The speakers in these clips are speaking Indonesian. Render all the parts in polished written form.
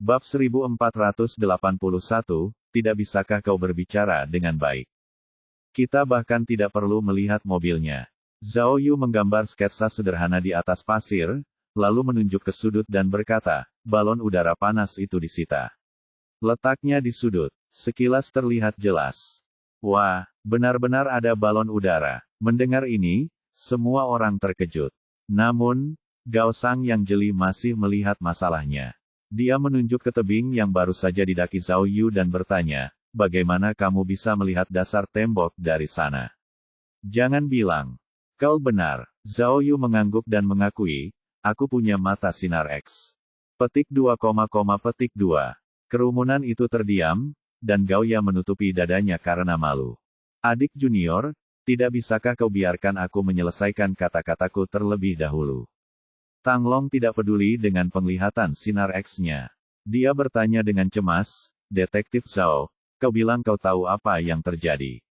Bab 1481, tidak bisakah kau berbicara dengan baik? Kita bahkan tidak perlu melihat mobilnya. Zhao Yu menggambar sketsa sederhana di atas pasir, lalu menunjuk ke sudut dan berkata, balon udara panas itu disita. Letaknya di sudut, sekilas terlihat jelas. Wah, benar-benar ada balon udara. Mendengar ini, semua orang terkejut. Namun, Gao Sang yang jeli masih melihat masalahnya. Dia menunjuk ke tebing yang baru saja didaki Zhao Yu dan bertanya, bagaimana kamu bisa melihat dasar tembok dari sana? Jangan bilang. Kau benar. Zhao Yu mengangguk dan mengakui, aku punya mata sinar X. Petik 2, petik 2. Kerumunan itu terdiam, dan Gao Ya menutupi dadanya karena malu. Adik junior, tidak bisakah kau biarkan aku menyelesaikan kata-kataku terlebih dahulu? Tang Long tidak peduli dengan penglihatan sinar X-nya. Dia bertanya dengan cemas, Detektif Zhao, kau bilang kau tahu apa yang terjadi.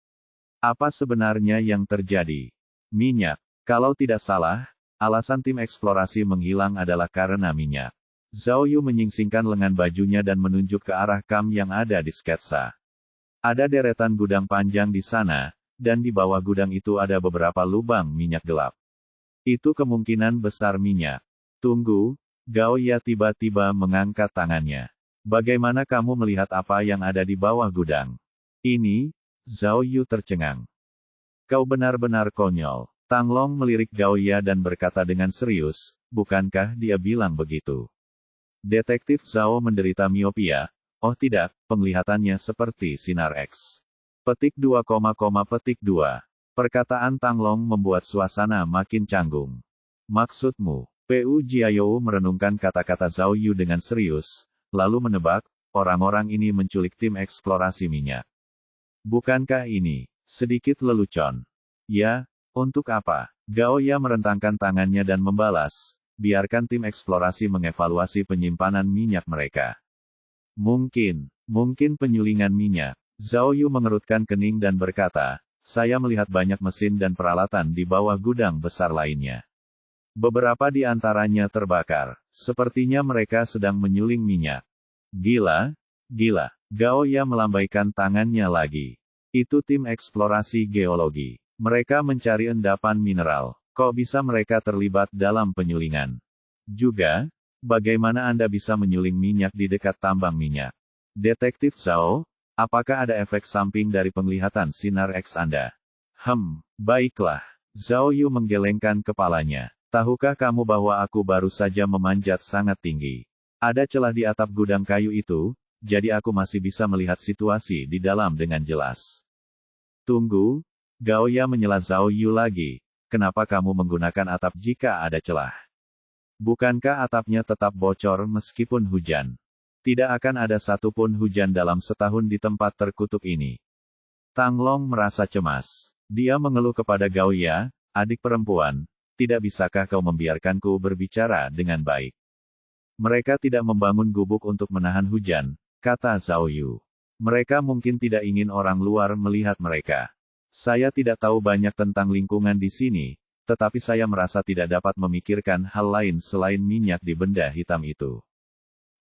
Apa sebenarnya yang terjadi? Minyak. Kalau tidak salah, alasan tim eksplorasi menghilang adalah karena minyak. Zhao Yu menyingsingkan lengan bajunya dan menunjuk ke arah kam yang ada di sketsa. Ada deretan gudang panjang di sana, dan di bawah gudang itu ada beberapa lubang minyak gelap. Itu kemungkinan besar minyak. Tunggu, Gao Ya tiba-tiba mengangkat tangannya. Bagaimana kamu melihat apa yang ada di bawah gudang? Ini, Zhao Yu tercengang. Kau benar-benar konyol. Tang Long melirik Gao Ya dan berkata dengan serius, bukankah dia bilang begitu? Detektif Zhao menderita miopia. Oh tidak, penglihatannya seperti sinar X. Petik 2, petik 2. Perkataan Tang Long membuat suasana makin canggung. Maksudmu? Pu Jiayou merenungkan kata-kata Zhao Yu dengan serius, lalu menebak, orang-orang ini menculik tim eksplorasi minyak. Bukankah ini sedikit lelucon? Ya, untuk apa? Gao Ya merentangkan tangannya dan membalas, biarkan tim eksplorasi mengevaluasi penyimpanan minyak mereka. Mungkin penyulingan minyak. Zhao Yu mengerutkan kening dan berkata, saya melihat banyak mesin dan peralatan di bawah gudang besar lainnya. Beberapa di antaranya terbakar. Sepertinya mereka sedang menyuling minyak. Gila. Gao Ya melambaikan tangannya lagi. Itu tim eksplorasi geologi. Mereka mencari endapan mineral. Kok bisa mereka terlibat dalam penyulingan? Juga, bagaimana Anda bisa menyuling minyak di dekat tambang minyak? Detektif Zhao, apakah ada efek samping dari penglihatan sinar X Anda? Baiklah. Zhao Yu menggelengkan kepalanya. Tahukah kamu bahwa aku baru saja memanjat sangat tinggi? Ada celah di atap gudang kayu itu, jadi aku masih bisa melihat situasi di dalam dengan jelas. Tunggu, Gao Ya menyela Zhao Yu lagi. Kenapa kamu menggunakan atap jika ada celah? Bukankah atapnya tetap bocor meskipun hujan? Tidak akan ada satupun hujan dalam setahun di tempat terkutuk ini. Tang Long merasa cemas. Dia mengeluh kepada Gao Ya, adik perempuan, tidak bisakah kau membiarkanku berbicara dengan baik? Mereka tidak membangun gubuk untuk menahan hujan, kata Zhao Yu. Mereka mungkin tidak ingin orang luar melihat mereka. Saya tidak tahu banyak tentang lingkungan di sini, tetapi saya merasa tidak dapat memikirkan hal lain selain minyak di benda hitam itu.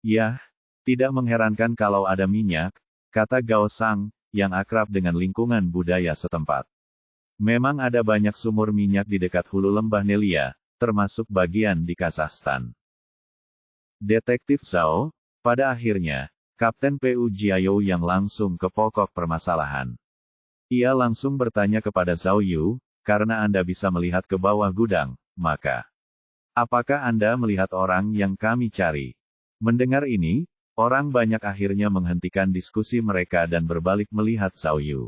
Yah, tidak mengherankan kalau ada minyak, kata Gao Sang, yang akrab dengan lingkungan budaya setempat. Memang ada banyak sumur minyak di dekat hulu lembah Nelia, termasuk bagian di Kazakhstan. Detektif Zhao, pada akhirnya, Kapten Pu Jiayou yang langsung ke pokok permasalahan. Ia langsung bertanya kepada Zhao Yu, karena Anda bisa melihat ke bawah gudang, maka, apakah Anda melihat orang yang kami cari? Mendengar ini, orang banyak akhirnya menghentikan diskusi mereka dan berbalik melihat Zhao Yu.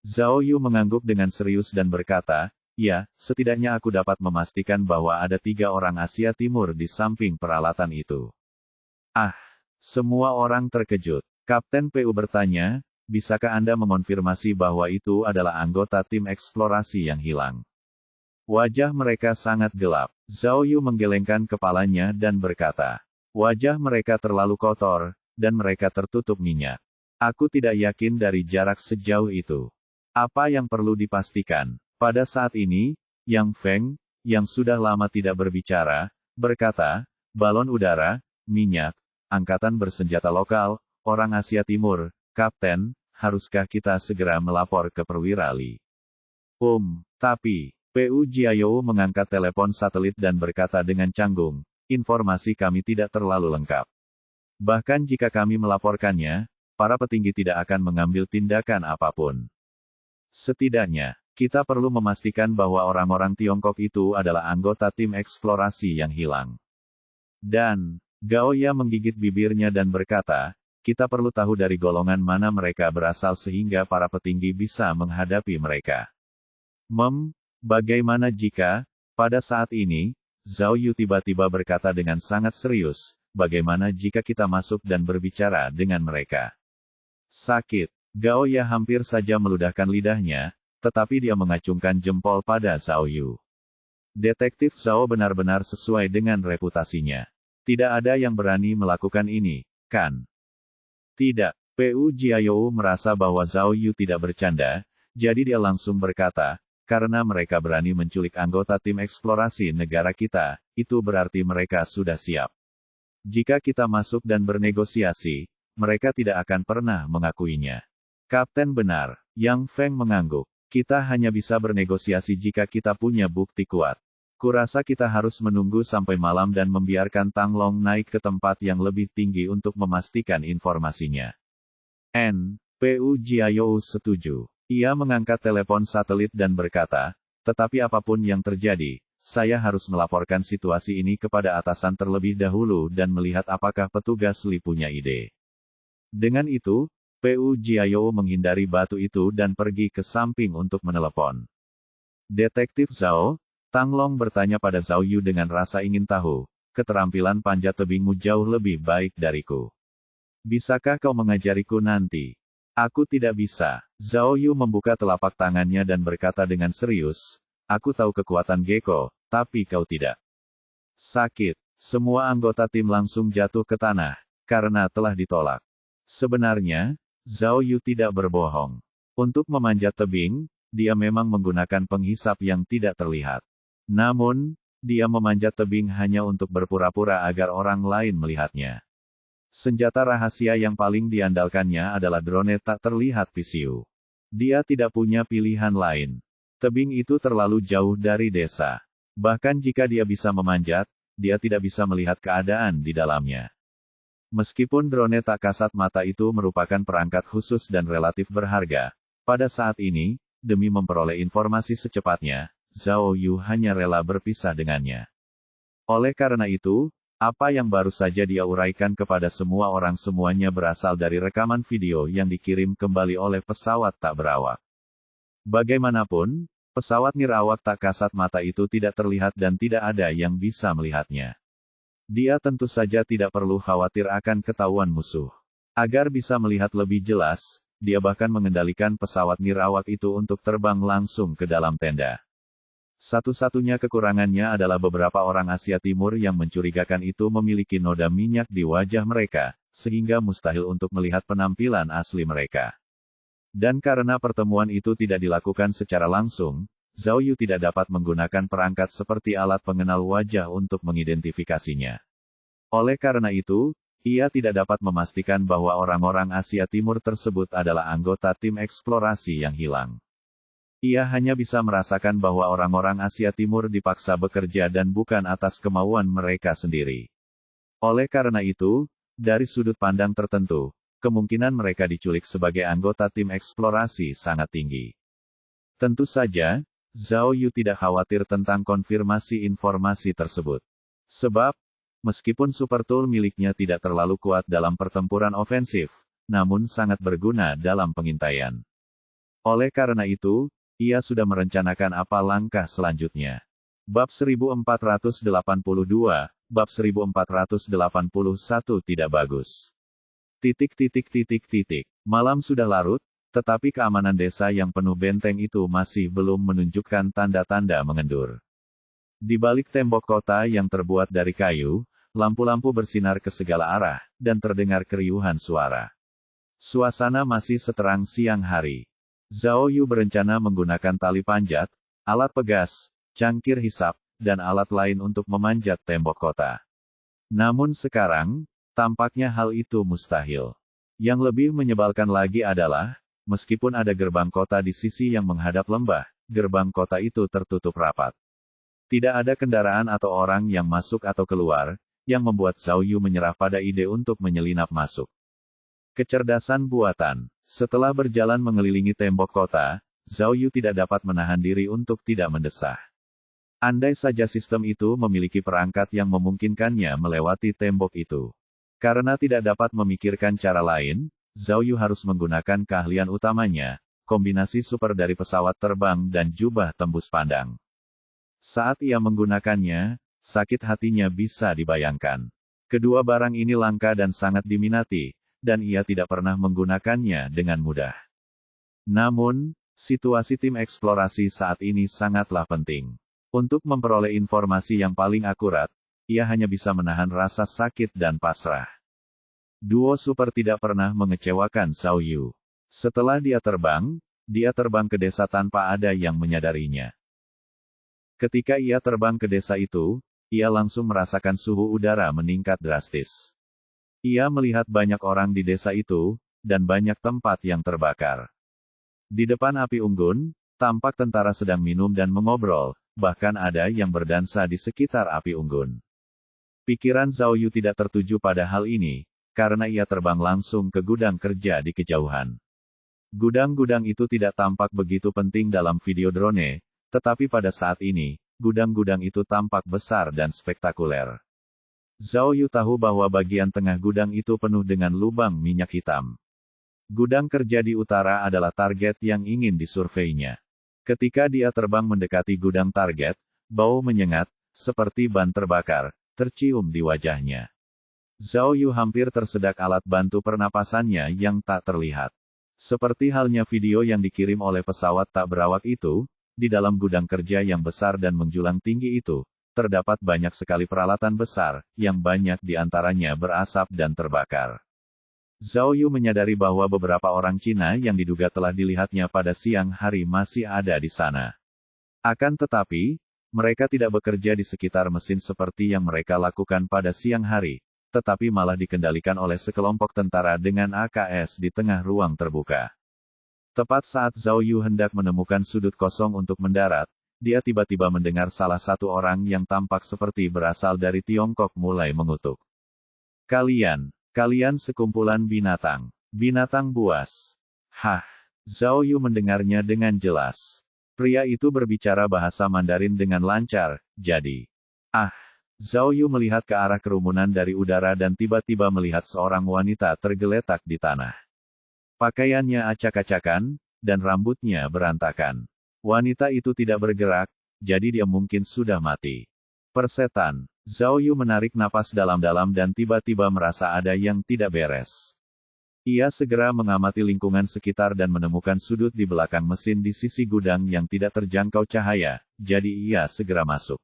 Zhao Yu mengangguk dengan serius dan berkata, ya, setidaknya aku dapat memastikan bahwa ada 3 orang Asia Timur di samping peralatan itu. Semua orang terkejut. Kapten Pu bertanya, bisakah Anda mengonfirmasi bahwa itu adalah anggota tim eksplorasi yang hilang? Wajah mereka sangat gelap. Zhao Yu menggelengkan kepalanya dan berkata, wajah mereka terlalu kotor, dan mereka tertutup minyak. Aku tidak yakin dari jarak sejauh itu. Apa yang perlu dipastikan? Pada saat ini, Yang Feng, yang sudah lama tidak berbicara, berkata, balon udara, minyak, angkatan bersenjata lokal, orang Asia Timur, Kapten, haruskah kita segera melapor ke perwira Li? Tapi, Pu Jiayou mengangkat telepon satelit dan berkata dengan canggung, informasi kami tidak terlalu lengkap. Bahkan jika kami melaporkannya, para petinggi tidak akan mengambil tindakan apapun. Setidaknya, kita perlu memastikan bahwa orang-orang Tiongkok itu adalah anggota tim eksplorasi yang hilang. Dan, Gao Ya menggigit bibirnya dan berkata, kita perlu tahu dari golongan mana mereka berasal sehingga para petinggi bisa menghadapi mereka. Bagaimana jika, pada saat ini, Zhao Yu tiba-tiba berkata dengan sangat serius, bagaimana jika kita masuk dan berbicara dengan mereka? Sakit. Gao Ya hampir saja meludahkan lidahnya, tetapi dia mengacungkan jempol pada Zhao Yu. Detektif Zhao benar-benar sesuai dengan reputasinya. Tidak ada yang berani melakukan ini, kan? Tidak. Pu Jiayou merasa bahwa Zhao Yu tidak bercanda, jadi dia langsung berkata, karena mereka berani menculik anggota tim eksplorasi negara kita, itu berarti mereka sudah siap. Jika kita masuk dan bernegosiasi, mereka tidak akan pernah mengakuinya. Kapten benar, Yang Feng mengangguk. Kita hanya bisa bernegosiasi jika kita punya bukti kuat. Kurasa kita harus menunggu sampai malam dan membiarkan Tang Long naik ke tempat yang lebih tinggi untuk memastikan informasinya. Pu Jiayou setuju. Ia mengangkat telepon satelit dan berkata, tetapi apapun yang terjadi, saya harus melaporkan situasi ini kepada atasan terlebih dahulu dan melihat apakah petugas Li punya ide. Dengan itu, Pu Jiayou menghindari batu itu dan pergi ke samping untuk menelepon. Detektif Zhao, Tang Long bertanya pada Zhao Yu dengan rasa ingin tahu, keterampilan panjat tebingmu jauh lebih baik dariku. Bisakah kau mengajariku nanti? Aku tidak bisa. Zhao Yu membuka telapak tangannya dan berkata dengan serius, aku tahu kekuatan Gecko, tapi kau tidak. Sakit. Semua anggota tim langsung jatuh ke tanah, karena telah ditolak. Sebenarnya, Zhao Yu tidak berbohong. Untuk memanjat tebing, dia memang menggunakan penghisap yang tidak terlihat. Namun, dia memanjat tebing hanya untuk berpura-pura agar orang lain melihatnya. Senjata rahasia yang paling diandalkannya adalah drone tak terlihat PCU. Dia tidak punya pilihan lain. Tebing itu terlalu jauh dari desa. Bahkan jika dia bisa memanjat, dia tidak bisa melihat keadaan di dalamnya. Meskipun drone tak kasat mata itu merupakan perangkat khusus dan relatif berharga, pada saat ini, demi memperoleh informasi secepatnya, Zhao Yu hanya rela berpisah dengannya. Oleh karena itu, apa yang baru saja dia uraikan kepada semua orang semuanya berasal dari rekaman video yang dikirim kembali oleh pesawat tak berawak. Bagaimanapun, pesawat nirawak tak kasat mata itu tidak terlihat dan tidak ada yang bisa melihatnya. Dia tentu saja tidak perlu khawatir akan ketahuan musuh. Agar bisa melihat lebih jelas, dia bahkan mengendalikan pesawat nirawak itu untuk terbang langsung ke dalam tenda. Satu-satunya kekurangannya adalah beberapa orang Asia Timur yang mencurigakan itu memiliki noda minyak di wajah mereka, sehingga mustahil untuk melihat penampilan asli mereka. Dan karena pertemuan itu tidak dilakukan secara langsung, Zhao Yu tidak dapat menggunakan perangkat seperti alat pengenal wajah untuk mengidentifikasinya. Oleh karena itu, ia tidak dapat memastikan bahwa orang-orang Asia Timur tersebut adalah anggota tim eksplorasi yang hilang. Ia hanya bisa merasakan bahwa orang-orang Asia Timur dipaksa bekerja dan bukan atas kemauan mereka sendiri. Oleh karena itu, dari sudut pandang tertentu, kemungkinan mereka diculik sebagai anggota tim eksplorasi sangat tinggi. Tentu saja, Zhao Yu tidak khawatir tentang konfirmasi informasi tersebut. Sebab, meskipun super tool miliknya tidak terlalu kuat dalam pertempuran ofensif, namun sangat berguna dalam pengintaian. Oleh karena itu, ia sudah merencanakan apa langkah selanjutnya. Bab 1482, Bab 1481 tidak bagus. Malam sudah larut, tetapi keamanan desa yang penuh benteng itu masih belum menunjukkan tanda-tanda mengendur. Di balik tembok kota yang terbuat dari kayu, lampu-lampu bersinar ke segala arah, dan terdengar keriuhan suara. Suasana masih seterang siang hari. Zhao Yu berencana menggunakan tali panjat, alat pegas, cangkir hisap, dan alat lain untuk memanjat tembok kota. Namun sekarang, Tampaknya hal itu mustahil. Yang lebih menyebalkan lagi adalah, meskipun ada gerbang kota di sisi yang menghadap lembah, gerbang kota itu tertutup rapat. Tidak ada kendaraan atau orang yang masuk atau keluar, yang membuat Zhao Yu menyerah pada ide untuk menyelinap masuk. Kecerdasan buatan. Setelah berjalan mengelilingi tembok kota, Zhao Yu tidak dapat menahan diri untuk tidak mendesah. Andai saja sistem itu memiliki perangkat yang memungkinkannya melewati tembok itu. Karena tidak dapat memikirkan cara lain, Zhao Yu harus menggunakan keahlian utamanya, kombinasi super dari pesawat terbang dan jubah tembus pandang. Saat ia menggunakannya, sakit hatinya bisa dibayangkan. Kedua barang ini langka dan sangat diminati, dan ia tidak pernah menggunakannya dengan mudah. Namun, situasi tim eksplorasi saat ini sangatlah penting. Untuk memperoleh informasi yang paling akurat, ia hanya bisa menahan rasa sakit dan pasrah. Duo super tidak pernah mengecewakan Zhao Yu. Setelah dia terbang ke desa tanpa ada yang menyadarinya. Ketika ia terbang ke desa itu, ia langsung merasakan suhu udara meningkat drastis. Ia melihat banyak orang di desa itu, dan banyak tempat yang terbakar. Di depan api unggun, tampak tentara sedang minum dan mengobrol, bahkan ada yang berdansa di sekitar api unggun. Pikiran Zhao Yu tidak tertuju pada hal ini, karena ia terbang langsung ke gudang kerja di kejauhan. Gudang-gudang itu tidak tampak begitu penting dalam video drone, tetapi pada saat ini, gudang-gudang itu tampak besar dan spektakuler. Zhao Yu tahu bahwa bagian tengah gudang itu penuh dengan lubang minyak hitam. Gudang kerja di utara adalah target yang ingin disurveinya. Ketika dia terbang mendekati gudang target, bau menyengat, seperti ban terbakar, tercium di wajahnya. Zhao Yu hampir tersedak alat bantu pernapasannya yang tak terlihat. Seperti halnya video yang dikirim oleh pesawat tak berawak itu, di dalam gudang kerja yang besar dan menjulang tinggi itu, terdapat banyak sekali peralatan besar, yang banyak di antaranya berasap dan terbakar. Zhao Yu menyadari bahwa beberapa orang Cina yang diduga telah dilihatnya pada siang hari masih ada di sana. Akan tetapi, mereka tidak bekerja di sekitar mesin seperti yang mereka lakukan pada siang hari, tetapi malah dikendalikan oleh sekelompok tentara dengan AKS di tengah ruang terbuka. Tepat saat Zhao Yu hendak menemukan sudut kosong untuk mendarat, dia tiba-tiba mendengar salah satu orang yang tampak seperti berasal dari Tiongkok mulai mengutuk. Kalian sekumpulan binatang. Binatang buas. Hah, Zhao Yu mendengarnya dengan jelas. Pria itu berbicara bahasa Mandarin dengan lancar, jadi. Zhao Yu melihat ke arah kerumunan dari udara dan tiba-tiba melihat seorang wanita tergeletak di tanah. Pakaiannya acak-acakan, dan rambutnya berantakan. Wanita itu tidak bergerak, jadi dia mungkin sudah mati. Persetan, Zhao Yu menarik napas dalam-dalam dan tiba-tiba merasa ada yang tidak beres. Ia segera mengamati lingkungan sekitar dan menemukan sudut di belakang mesin di sisi gudang yang tidak terjangkau cahaya, jadi ia segera masuk.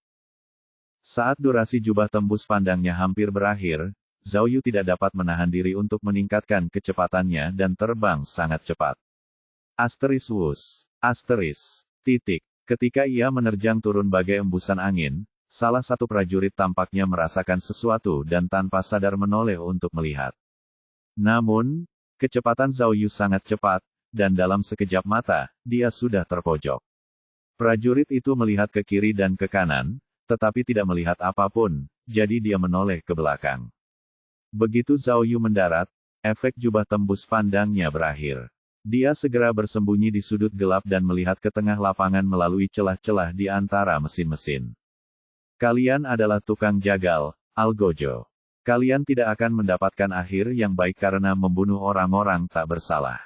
Saat durasi jubah tembus pandangnya hampir berakhir, Zhao Yu tidak dapat menahan diri untuk meningkatkan kecepatannya dan terbang sangat cepat. Ketika ia menerjang turun bagai embusan angin, salah satu prajurit tampaknya merasakan sesuatu dan tanpa sadar menoleh untuk melihat. Namun, kecepatan Zhao Yu sangat cepat, dan dalam sekejap mata, dia sudah terpojok. Prajurit itu melihat ke kiri dan ke kanan, tetapi tidak melihat apapun, jadi dia menoleh ke belakang. Begitu Zhao Yu mendarat, efek jubah tembus pandangnya berakhir. Dia segera bersembunyi di sudut gelap dan melihat ke tengah lapangan melalui celah-celah di antara mesin-mesin. Kalian adalah tukang jagal, Algojo. Kalian tidak akan mendapatkan akhir yang baik karena membunuh orang-orang tak bersalah.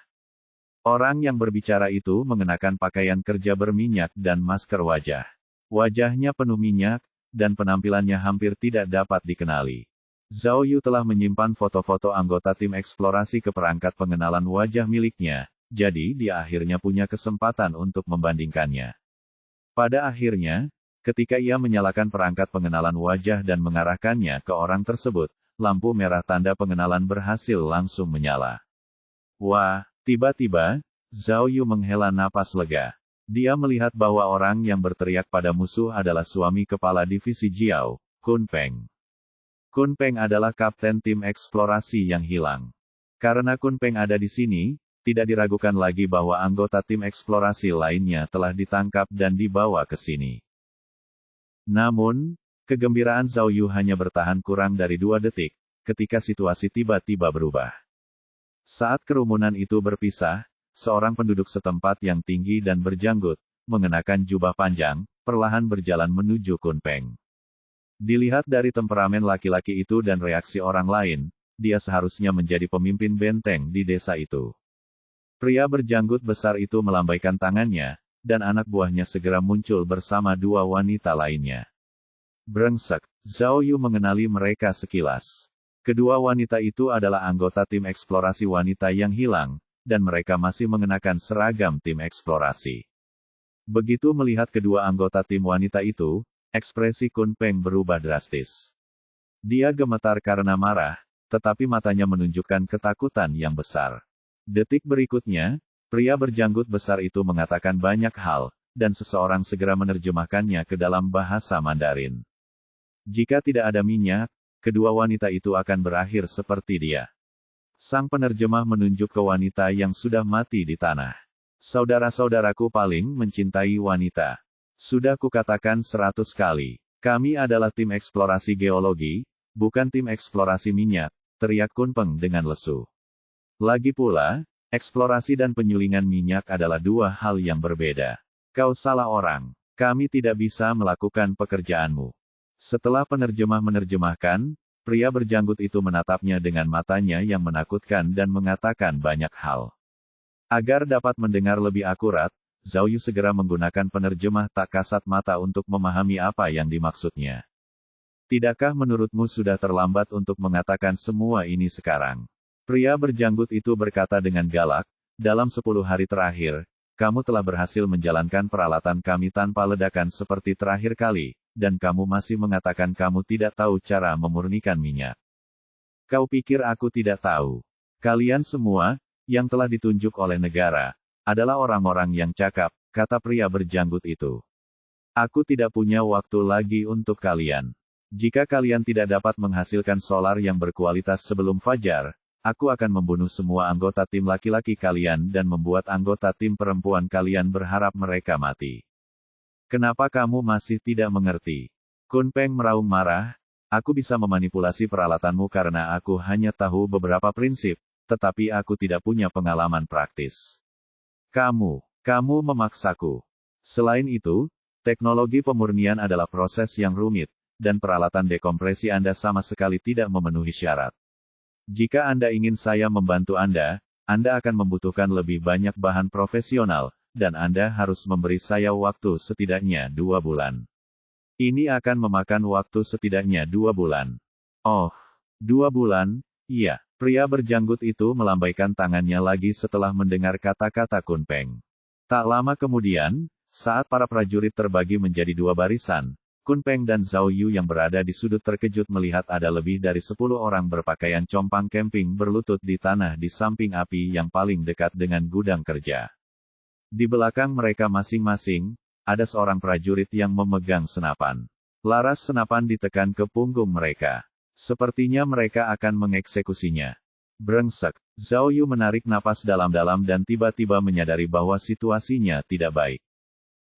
Orang yang berbicara itu mengenakan pakaian kerja berminyak dan masker wajah. Wajahnya penuh minyak, dan penampilannya hampir tidak dapat dikenali. Zhao Yu telah menyimpan foto-foto anggota tim eksplorasi ke perangkat pengenalan wajah miliknya, jadi dia akhirnya punya kesempatan untuk membandingkannya. Pada akhirnya, ketika ia menyalakan perangkat pengenalan wajah dan mengarahkannya ke orang tersebut, lampu merah tanda pengenalan berhasil langsung menyala. Wah, tiba-tiba, Zhao Yu menghela napas lega. Dia melihat bahwa orang yang berteriak pada musuh adalah suami kepala divisi Jiao, Kun Peng. Kun Peng adalah kapten tim eksplorasi yang hilang. Karena Kun Peng ada di sini, tidak diragukan lagi bahwa anggota tim eksplorasi lainnya telah ditangkap dan dibawa ke sini. Namun, kegembiraan Zhao Yu hanya bertahan kurang dari 2 detik, ketika situasi tiba-tiba berubah. Saat kerumunan itu berpisah, seorang penduduk setempat yang tinggi dan berjanggut, mengenakan jubah panjang, perlahan berjalan menuju Kun Peng. Dilihat dari temperamen laki-laki itu dan reaksi orang lain, dia seharusnya menjadi pemimpin benteng di desa itu. Pria berjanggut besar itu melambaikan tangannya, dan anak buahnya segera muncul bersama 2 wanita lainnya. Brengsek, Zhao Yu mengenali mereka sekilas. Kedua wanita itu adalah anggota tim eksplorasi wanita yang hilang, dan mereka masih mengenakan seragam tim eksplorasi. Begitu melihat kedua anggota tim wanita itu, ekspresi Kun Peng berubah drastis. Dia gemetar karena marah, tetapi matanya menunjukkan ketakutan yang besar. Detik berikutnya, pria berjanggut besar itu mengatakan banyak hal, dan seseorang segera menerjemahkannya ke dalam bahasa Mandarin. Jika tidak ada minyak, kedua wanita itu akan berakhir seperti dia. Sang penerjemah menunjuk ke wanita yang sudah mati di tanah. Saudara-saudaraku paling mencintai wanita. Sudah kukatakan 100 kali. Kami adalah tim eksplorasi geologi, bukan tim eksplorasi minyak, teriak Kun Peng dengan lesu. Lagi pula, eksplorasi dan penyulingan minyak adalah 2 hal yang berbeda. Kau salah orang. Kami tidak bisa melakukan pekerjaanmu. Setelah penerjemah menerjemahkan, pria berjanggut itu menatapnya dengan matanya yang menakutkan dan mengatakan banyak hal. Agar dapat mendengar lebih akurat, Zhao Yu segera menggunakan penerjemah tak kasat mata untuk memahami apa yang dimaksudnya. Tidakkah menurutmu sudah terlambat untuk mengatakan semua ini sekarang? Pria berjanggut itu berkata dengan galak, dalam 10 hari terakhir, kamu telah berhasil menjalankan peralatan kami tanpa ledakan seperti terakhir kali, dan kamu masih mengatakan kamu tidak tahu cara memurnikan minyak. Kau pikir aku tidak tahu? Kalian semua, yang telah ditunjuk oleh negara, adalah orang-orang yang cakap, kata pria berjanggut itu. Aku tidak punya waktu lagi untuk kalian. Jika kalian tidak dapat menghasilkan solar yang berkualitas sebelum fajar, aku akan membunuh semua anggota tim laki-laki kalian dan membuat anggota tim perempuan kalian berharap mereka mati. Kenapa kamu masih tidak mengerti? Kun Peng meraung marah, aku bisa memanipulasi peralatanmu karena aku hanya tahu beberapa prinsip, tetapi aku tidak punya pengalaman praktis. Kamu memaksaku. Selain itu, teknologi pemurnian adalah proses yang rumit, dan peralatan dekompresi Anda sama sekali tidak memenuhi syarat. Jika Anda ingin saya membantu Anda akan membutuhkan lebih banyak bahan profesional, dan Anda harus memberi saya waktu setidaknya 2 bulan. Ini akan memakan waktu setidaknya 2 bulan. Oh, 2 bulan, iya. Pria berjanggut itu melambaikan tangannya lagi setelah mendengar kata-kata Kun Peng. Tak lama kemudian, saat para prajurit terbagi menjadi 2 barisan, Kun Peng dan Zhao Yu yang berada di sudut terkejut melihat ada lebih dari 10 orang berpakaian compang camping berlutut di tanah di samping api yang paling dekat dengan gudang kerja. Di belakang mereka masing-masing, ada seorang prajurit yang memegang senapan. Laras senapan ditekan ke punggung mereka. Sepertinya mereka akan mengeksekusinya. Brengsek, Zhao Yu menarik napas dalam-dalam dan tiba-tiba menyadari bahwa situasinya tidak baik.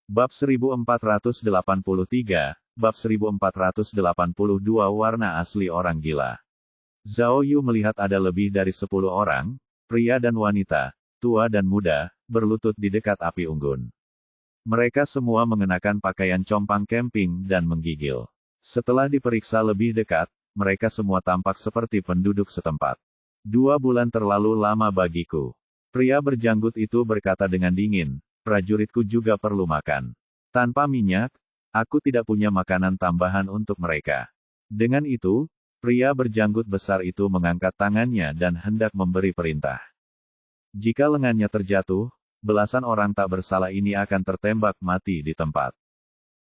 Bab 1483, Bab 1482 Warna Asli Orang Gila. Zhao Yu melihat ada lebih dari 10 orang, pria dan wanita, tua dan muda, berlutut di dekat api unggun. Mereka semua mengenakan pakaian compang camping dan menggigil. Setelah diperiksa lebih dekat, mereka semua tampak seperti penduduk setempat. 2 bulan terlalu lama bagiku. Pria berjanggut itu berkata dengan dingin, prajuritku juga perlu makan. Tanpa minyak, aku tidak punya makanan tambahan untuk mereka. Dengan itu, pria berjanggut besar itu mengangkat tangannya dan hendak memberi perintah. Jika lengannya terjatuh, belasan orang tak bersalah ini akan tertembak mati di tempat.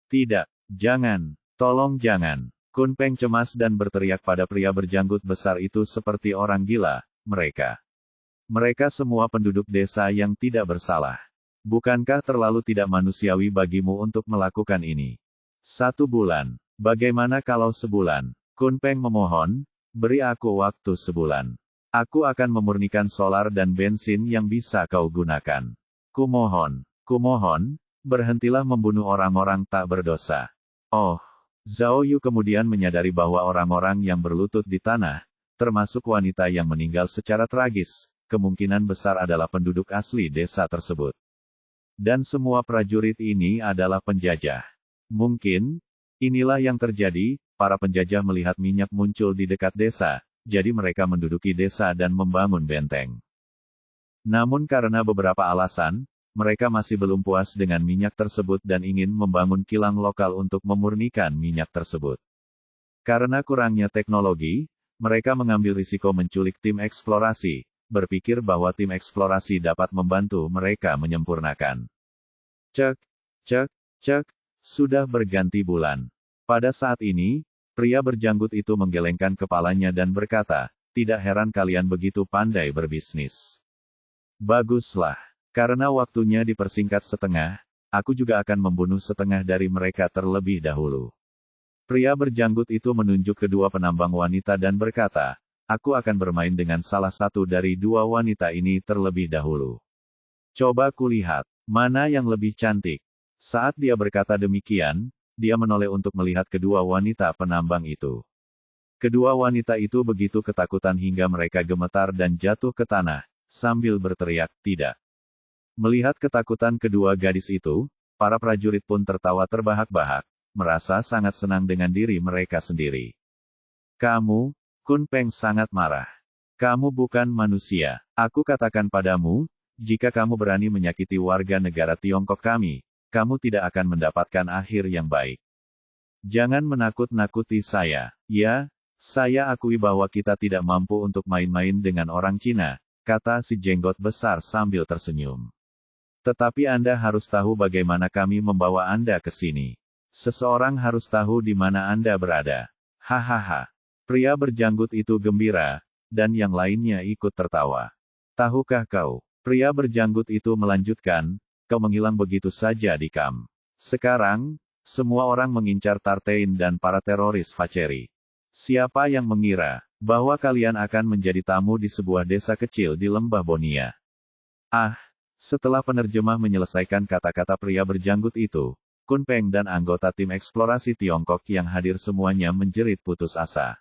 Tidak, jangan, tolong jangan. Kun Peng cemas dan berteriak pada pria berjanggut besar itu seperti orang gila, mereka. Mereka semua penduduk desa yang tidak bersalah. Bukankah terlalu tidak manusiawi bagimu untuk melakukan ini? 1 bulan. Bagaimana kalau sebulan? Kunpeng memohon, beri aku waktu sebulan. Aku akan memurnikan solar dan bensin yang bisa kau gunakan. Kumohon, berhentilah membunuh orang-orang tak berdosa. Oh, Zhao Yu kemudian menyadari bahwa orang-orang yang berlutut di tanah, termasuk wanita yang meninggal secara tragis, kemungkinan besar adalah penduduk asli desa tersebut. Dan semua prajurit ini adalah penjajah. Mungkin, inilah yang terjadi, para penjajah melihat minyak muncul di dekat desa, jadi mereka menduduki desa dan membangun benteng. Namun karena beberapa alasan, mereka masih belum puas dengan minyak tersebut dan ingin membangun kilang lokal untuk memurnikan minyak tersebut. Karena kurangnya teknologi, mereka mengambil risiko menculik tim eksplorasi, berpikir bahwa tim eksplorasi dapat membantu mereka menyempurnakan. Cek, sudah berganti bulan. Pada saat ini, pria berjanggut itu menggelengkan kepalanya dan berkata, tidak heran kalian begitu pandai berbisnis. Baguslah, karena waktunya dipersingkat setengah, aku juga akan membunuh setengah dari mereka terlebih dahulu. Pria berjanggut itu menunjuk kedua penambang wanita dan berkata, aku akan bermain dengan salah satu dari dua wanita ini terlebih dahulu. Coba kulihat, mana yang lebih cantik. Saat dia berkata demikian, dia menoleh untuk melihat kedua wanita penambang itu. Kedua wanita itu begitu ketakutan hingga mereka gemetar dan jatuh ke tanah, sambil berteriak, tidak. Melihat ketakutan kedua gadis itu, para prajurit pun tertawa terbahak-bahak, merasa sangat senang dengan diri mereka sendiri. Kamu, Kunpeng sangat marah. Kamu bukan manusia. Aku katakan padamu, jika kamu berani menyakiti warga negara Tiongkok kami, kamu tidak akan mendapatkan akhir yang baik. Jangan menakut-nakuti saya. Ya, saya akui bahwa kita tidak mampu untuk main-main dengan orang Cina, kata si jenggot besar sambil tersenyum. Tetapi Anda harus tahu bagaimana kami membawa Anda ke sini. Seseorang harus tahu di mana Anda berada. Hahaha. Pria berjanggut itu gembira, dan yang lainnya ikut tertawa. Tahukah kau? Pria berjanggut itu melanjutkan, kau menghilang begitu saja di kamp. Sekarang, semua orang mengincar Tartein dan para teroris Faceri. Siapa yang mengira bahwa kalian akan menjadi tamu di sebuah desa kecil di lembah Bonia? Setelah penerjemah menyelesaikan kata-kata pria berjanggut itu, Kunpeng dan anggota tim eksplorasi Tiongkok yang hadir semuanya menjerit putus asa.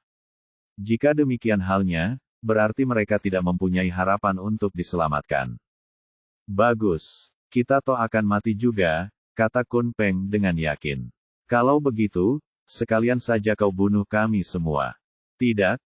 Jika demikian halnya, berarti mereka tidak mempunyai harapan untuk diselamatkan. Bagus. Kita toh akan mati juga, kata Kunpeng dengan yakin. Kalau begitu, sekalian saja kau bunuh kami semua. Tidak.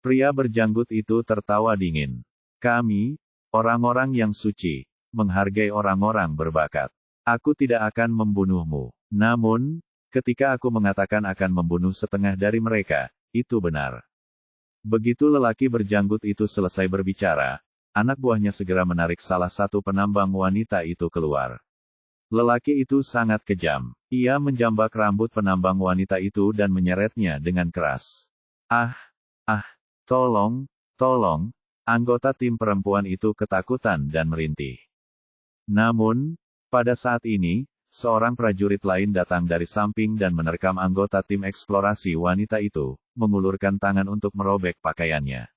Pria berjanggut itu tertawa dingin. Kami, orang-orang yang suci, menghargai orang-orang berbakat. Aku tidak akan membunuhmu. Namun, ketika aku mengatakan akan membunuh setengah dari mereka, itu benar. Begitu lelaki berjanggut itu selesai berbicara, anak buahnya segera menarik salah satu penambang wanita itu keluar. Lelaki itu sangat kejam. Ia menjambak rambut penambang wanita itu dan menyeretnya dengan keras. Tolong, anggota tim perempuan itu ketakutan dan merintih. Namun, pada saat ini, seorang prajurit lain datang dari samping dan menerkam anggota tim eksplorasi wanita itu, mengulurkan tangan untuk merobek pakaiannya.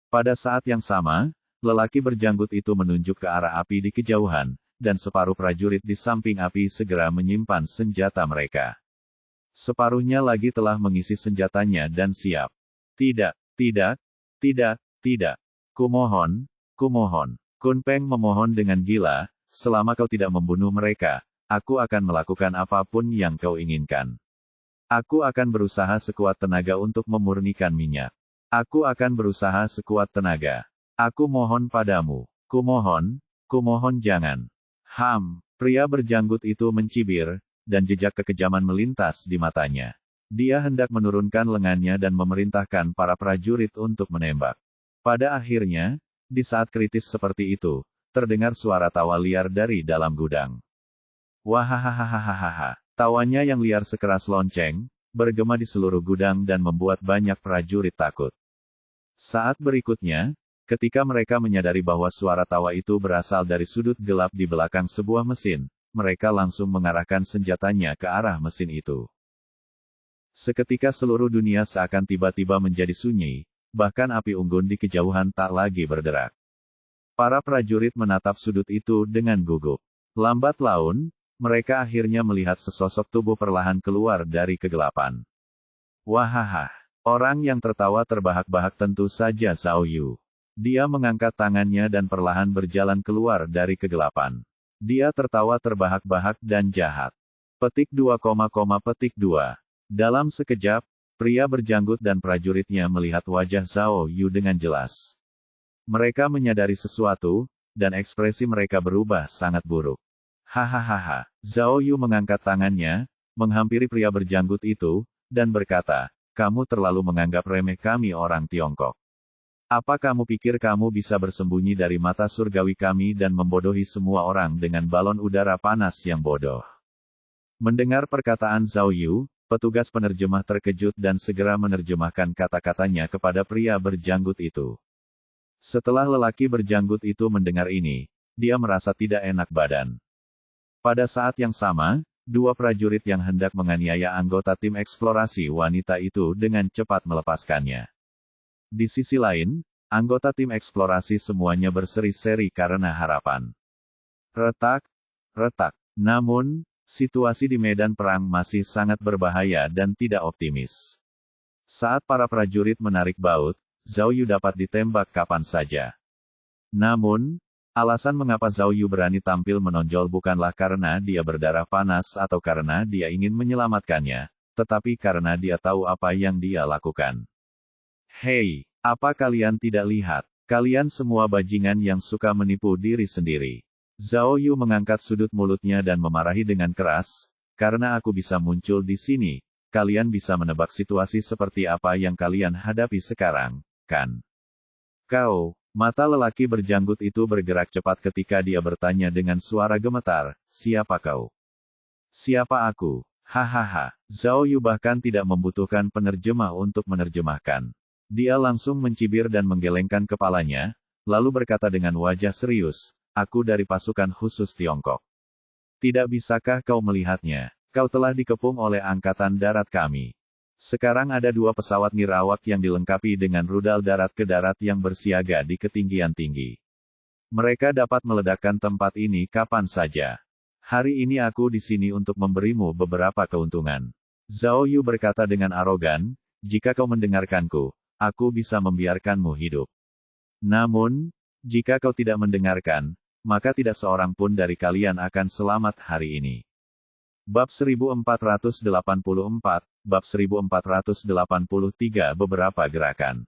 Pada saat yang sama, lelaki berjanggut itu menunjuk ke arah api di kejauhan, dan separuh prajurit di samping api segera menyimpan senjata mereka. Separuhnya lagi telah mengisi senjatanya dan siap. Tidak. Kumohon. Kunpeng memohon dengan gila, selama kau tidak membunuh mereka, aku akan melakukan apapun yang kau inginkan. Aku akan berusaha sekuat tenaga untuk memurnikan minyak. Aku akan berusaha sekuat tenaga. Aku mohon padamu. Kumohon jangan. Pria berjanggut itu mencibir, dan jejak kekejaman melintas di matanya. Dia hendak menurunkan lengannya dan memerintahkan para prajurit untuk menembak. Pada akhirnya, di saat kritis seperti itu, terdengar suara tawa liar dari dalam gudang. Wahahaha. Tawanya yang liar sekeras lonceng, bergema di seluruh gudang dan membuat banyak prajurit takut. Saat berikutnya, ketika mereka menyadari bahwa suara tawa itu berasal dari sudut gelap di belakang sebuah mesin, mereka langsung mengarahkan senjatanya ke arah mesin itu. Seketika seluruh dunia seakan tiba-tiba menjadi sunyi, bahkan api unggun di kejauhan tak lagi berderak. Para prajurit menatap sudut itu dengan gugup. Lambat laun, mereka akhirnya melihat sesosok tubuh perlahan keluar dari kegelapan. Wahaha! Orang yang tertawa terbahak-bahak tentu saja Zhao Yu. Dia mengangkat tangannya dan perlahan berjalan keluar dari kegelapan. Dia tertawa terbahak-bahak dan jahat. Petik 2, petik 2. Dalam sekejap, pria berjanggut dan prajuritnya melihat wajah Zhao Yu dengan jelas. Mereka menyadari sesuatu, dan ekspresi mereka berubah sangat buruk. Hahaha. Zhao Yu mengangkat tangannya, menghampiri pria berjanggut itu, dan berkata, "Kamu terlalu menganggap remeh kami orang Tiongkok. Apa kamu pikir kamu bisa bersembunyi dari mata surgawi kami dan membodohi semua orang dengan balon udara panas yang bodoh?" Mendengar perkataan Zhao Yu, petugas penerjemah terkejut dan segera menerjemahkan kata-katanya kepada pria berjanggut itu. Setelah lelaki berjanggut itu mendengar ini, dia merasa tidak enak badan. Pada saat yang sama, dua prajurit yang hendak menganiaya anggota tim eksplorasi wanita itu dengan cepat melepaskannya. Di sisi lain, anggota tim eksplorasi semuanya berseri-seri karena harapan. Retak, retak. Namun, situasi di medan perang masih sangat berbahaya dan tidak optimis. Saat para prajurit menarik baut, Zhao Yu dapat ditembak kapan saja. Namun, alasan mengapa Zhao Yu berani tampil menonjol bukanlah karena dia berdarah panas atau karena dia ingin menyelamatkannya, tetapi karena dia tahu apa yang dia lakukan. Hei, apa kalian tidak lihat? Kalian semua bajingan yang suka menipu diri sendiri. Zhao Yu mengangkat sudut mulutnya dan memarahi dengan keras, "Karena aku bisa muncul di sini, kalian bisa menebak situasi seperti apa yang kalian hadapi sekarang, kan?" "Kau," mata lelaki berjanggut itu bergerak cepat ketika dia bertanya dengan suara gemetar, "Siapa kau?" "Siapa aku?" Hahaha. Zhao Yu bahkan tidak membutuhkan penerjemah untuk menerjemahkan. Dia langsung mencibir dan menggelengkan kepalanya, lalu berkata dengan wajah serius, "Aku dari pasukan khusus Tiongkok. Tidak bisakah kau melihatnya? Kau telah dikepung oleh Angkatan Darat kami. Sekarang ada 2 pesawat nirawak yang dilengkapi dengan rudal darat ke darat yang bersiaga di ketinggian tinggi. Mereka dapat meledakkan tempat ini kapan saja. Hari ini aku di sini untuk memberimu beberapa keuntungan." Zhao Yu berkata dengan arogan, "Jika kau mendengarkanku, aku bisa membiarkanmu hidup. Namun, jika kau tidak mendengarkan, maka tidak seorang pun dari kalian akan selamat hari ini." Bab 1484, Bab 1483 Beberapa gerakan.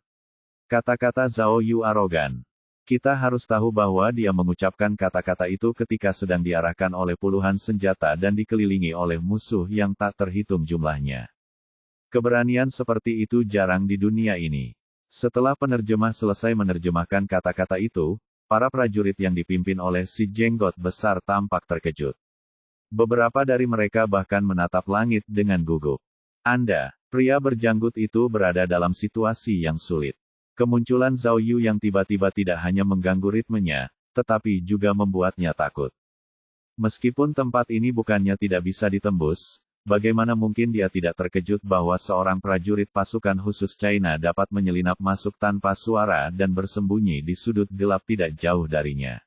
Kata-kata Zhao Yu arogan. Kita harus tahu bahwa dia mengucapkan kata-kata itu ketika sedang diarahkan oleh puluhan senjata dan dikelilingi oleh musuh yang tak terhitung jumlahnya. Keberanian seperti itu jarang di dunia ini. Setelah penerjemah selesai menerjemahkan kata-kata itu, para prajurit yang dipimpin oleh si jenggot besar tampak terkejut. Beberapa dari mereka bahkan menatap langit dengan gugup. "Anda," pria berjanggut itu berada dalam situasi yang sulit. Kemunculan Zhao Yu yang tiba-tiba tidak hanya mengganggu ritmenya, tetapi juga membuatnya takut. Meskipun tempat ini bukannya tidak bisa ditembus, bagaimana mungkin dia tidak terkejut bahwa seorang prajurit pasukan khusus China dapat menyelinap masuk tanpa suara dan bersembunyi di sudut gelap tidak jauh darinya.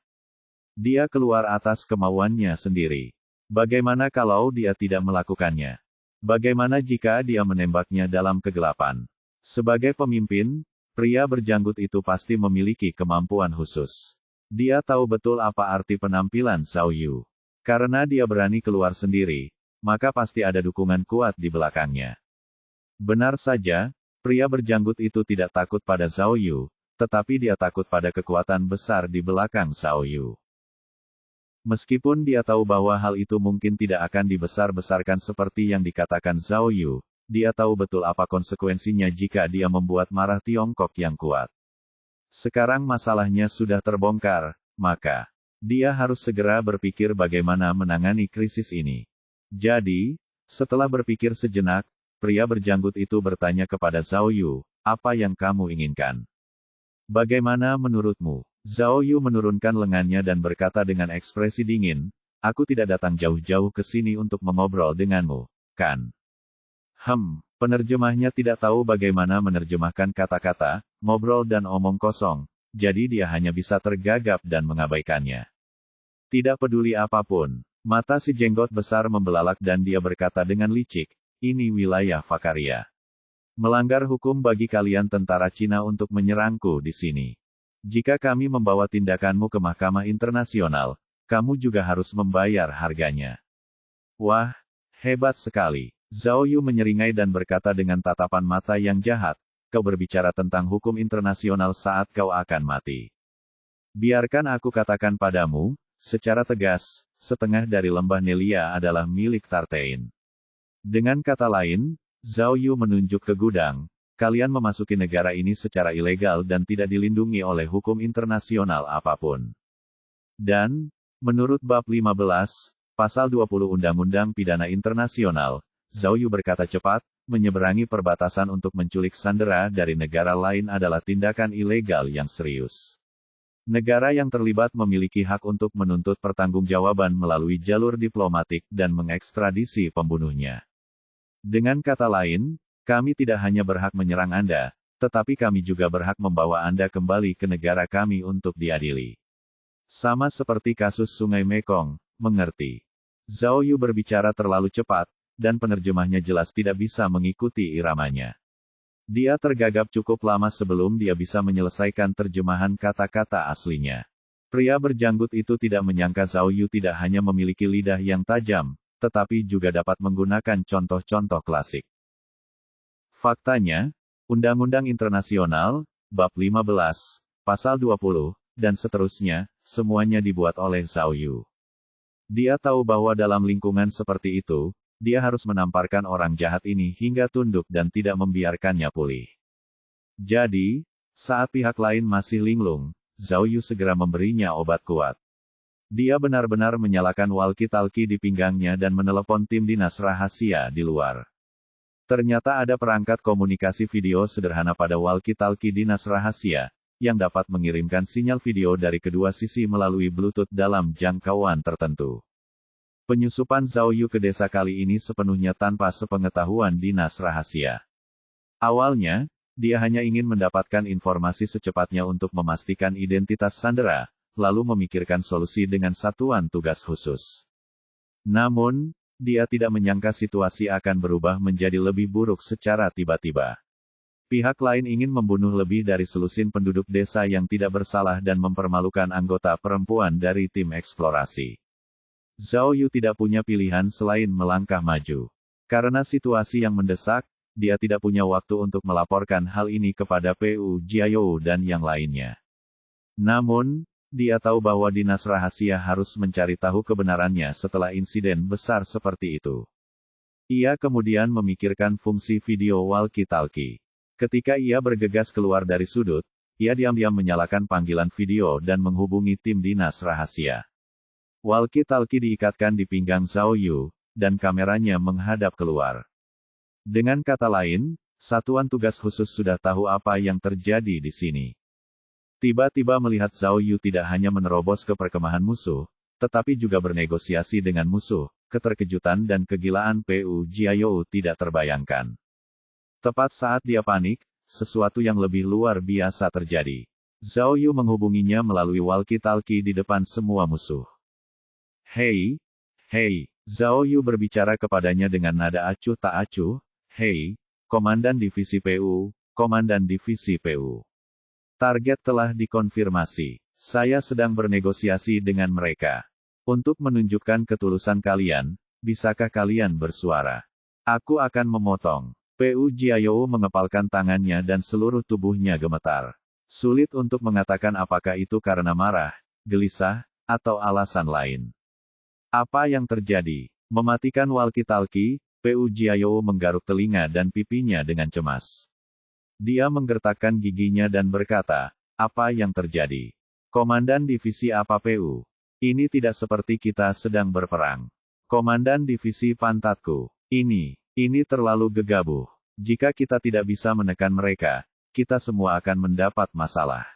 Dia keluar atas kemauannya sendiri. Bagaimana kalau dia tidak melakukannya? Bagaimana jika dia menembaknya dalam kegelapan? Sebagai pemimpin, pria berjanggut itu pasti memiliki kemampuan khusus. Dia tahu betul apa arti penampilan Zhao Yu. Karena dia berani keluar sendiri, maka pasti ada dukungan kuat di belakangnya. Benar saja, pria berjanggut itu tidak takut pada Zhao Yu, tetapi dia takut pada kekuatan besar di belakang Zhao Yu. Meskipun dia tahu bahwa hal itu mungkin tidak akan dibesar-besarkan seperti yang dikatakan Zhao Yu, dia tahu betul apa konsekuensinya jika dia membuat marah Tiongkok yang kuat. Sekarang masalahnya sudah terbongkar, maka dia harus segera berpikir bagaimana menangani krisis ini. Jadi, setelah berpikir sejenak, pria berjanggut itu bertanya kepada Zhao Yu, "Apa yang kamu inginkan? Bagaimana menurutmu?" Zhao Yu menurunkan lengannya dan berkata dengan ekspresi dingin, "Aku tidak datang jauh-jauh ke sini untuk mengobrol denganmu, kan?" Penerjemahnya tidak tahu bagaimana menerjemahkan kata-kata, ngobrol dan omong kosong, jadi dia hanya bisa tergagap dan mengabaikannya. Tidak peduli apapun, mata si jenggot besar membelalak dan dia berkata dengan licik, ini wilayah Fakaria. Melanggar hukum bagi kalian tentara Cina untuk menyerangku di sini. Jika kami membawa tindakanmu ke mahkamah internasional, kamu juga harus membayar harganya. Wah, hebat sekali. Zhao Yu menyeringai dan berkata dengan tatapan mata yang jahat, kau berbicara tentang hukum internasional saat kau akan mati. Biarkan aku katakan padamu, secara tegas, setengah dari lembah Nelia adalah milik Tartein. Dengan kata lain, Zhao Yu menunjuk ke gudang, kalian memasuki negara ini secara ilegal dan tidak dilindungi oleh hukum internasional apapun. Dan, menurut bab 15, pasal 20 Undang-Undang Pidana Internasional, Zhao Yu berkata cepat, menyeberangi perbatasan untuk menculik sandera dari negara lain adalah tindakan ilegal yang serius. Negara yang terlibat memiliki hak untuk menuntut pertanggungjawaban melalui jalur diplomatik dan mengekstradisi pembunuhnya. Dengan kata lain, kami tidak hanya berhak menyerang Anda, tetapi kami juga berhak membawa Anda kembali ke negara kami untuk diadili. Sama seperti kasus Sungai Mekong, mengerti? Zhao Yu berbicara terlalu cepat, dan penerjemahnya jelas tidak bisa mengikuti iramanya. Dia tergagap cukup lama sebelum dia bisa menyelesaikan terjemahan kata-kata aslinya. Pria berjanggut itu tidak menyangka Zhao Yu tidak hanya memiliki lidah yang tajam, tetapi juga dapat menggunakan contoh-contoh klasik. Faktanya, Undang-Undang Internasional, Bab 15, Pasal 20, dan seterusnya, semuanya dibuat oleh Zhao Yu. Dia tahu bahwa dalam lingkungan seperti itu, dia harus menamparkan orang jahat ini hingga tunduk dan tidak membiarkannya pulih. Jadi, saat pihak lain masih linglung, Zhao Yu segera memberinya obat kuat. Dia benar-benar menyalakan walkie-talkie di pinggangnya dan menelepon tim dinas rahasia di luar. Ternyata ada perangkat komunikasi video sederhana pada walkie-talkie dinas rahasia, yang dapat mengirimkan sinyal video dari kedua sisi melalui Bluetooth dalam jangkauan tertentu. Penyusupan Zhao Yu ke desa kali ini sepenuhnya tanpa sepengetahuan dinas rahasia. Awalnya, dia hanya ingin mendapatkan informasi secepatnya untuk memastikan identitas sandera, lalu memikirkan solusi dengan satuan tugas khusus. Namun, dia tidak menyangka situasi akan berubah menjadi lebih buruk secara tiba-tiba. Pihak lain ingin membunuh lebih dari selusin penduduk desa yang tidak bersalah dan mempermalukan anggota perempuan dari tim eksplorasi. Zhao Yu tidak punya pilihan selain melangkah maju. Karena situasi yang mendesak, dia tidak punya waktu untuk melaporkan hal ini kepada Pu Jiayou dan yang lainnya. Namun, dia tahu bahwa dinas rahasia harus mencari tahu kebenarannya setelah insiden besar seperti itu. Ia kemudian memikirkan fungsi video walkie-talkie. Ketika ia bergegas keluar dari sudut, ia diam-diam menyalakan panggilan video dan menghubungi tim dinas rahasia. Walkie-talkie diikatkan di pinggang Zhao Yu, dan kameranya menghadap keluar. Dengan kata lain, satuan tugas khusus sudah tahu apa yang terjadi di sini. Tiba-tiba melihat Zhao Yu tidak hanya menerobos ke perkemahan musuh, tetapi juga bernegosiasi dengan musuh, keterkejutan dan kegilaan Pu Jiayou tidak terbayangkan. Tepat saat dia panik, sesuatu yang lebih luar biasa terjadi. Zhao Yu menghubunginya melalui walkie-talkie di depan semua musuh. Hei, Zhao Yu berbicara kepadanya dengan nada acuh tak acuh, hei, Komandan Divisi PU, Komandan Divisi PU. Target telah dikonfirmasi. Saya sedang bernegosiasi dengan mereka. Untuk menunjukkan ketulusan kalian, bisakah kalian bersuara? Aku akan memotong. Pu Jiayou mengepalkan tangannya dan seluruh tubuhnya gemetar. Sulit untuk mengatakan apakah itu karena marah, gelisah, atau alasan lain. Apa yang terjadi? Mematikan walkie-talkie, Pu Jiayou menggaruk telinga dan pipinya dengan cemas. Dia menggertakkan giginya dan berkata, apa yang terjadi? Komandan divisi apa Pu? Ini tidak seperti kita sedang berperang. Komandan divisi pantatku. Ini terlalu gegabah. Jika kita tidak bisa menekan mereka, kita semua akan mendapat masalah.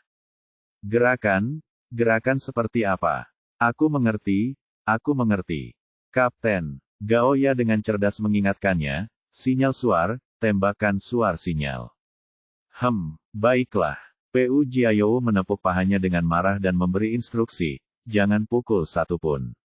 Gerakan seperti apa? Aku mengerti. Kapten. Gao Ya dengan cerdas mengingatkannya, sinyal suar, tembakan suar sinyal. Baiklah. Pu Jiayou menepuk pahanya dengan marah dan memberi instruksi, jangan pukul satu pun.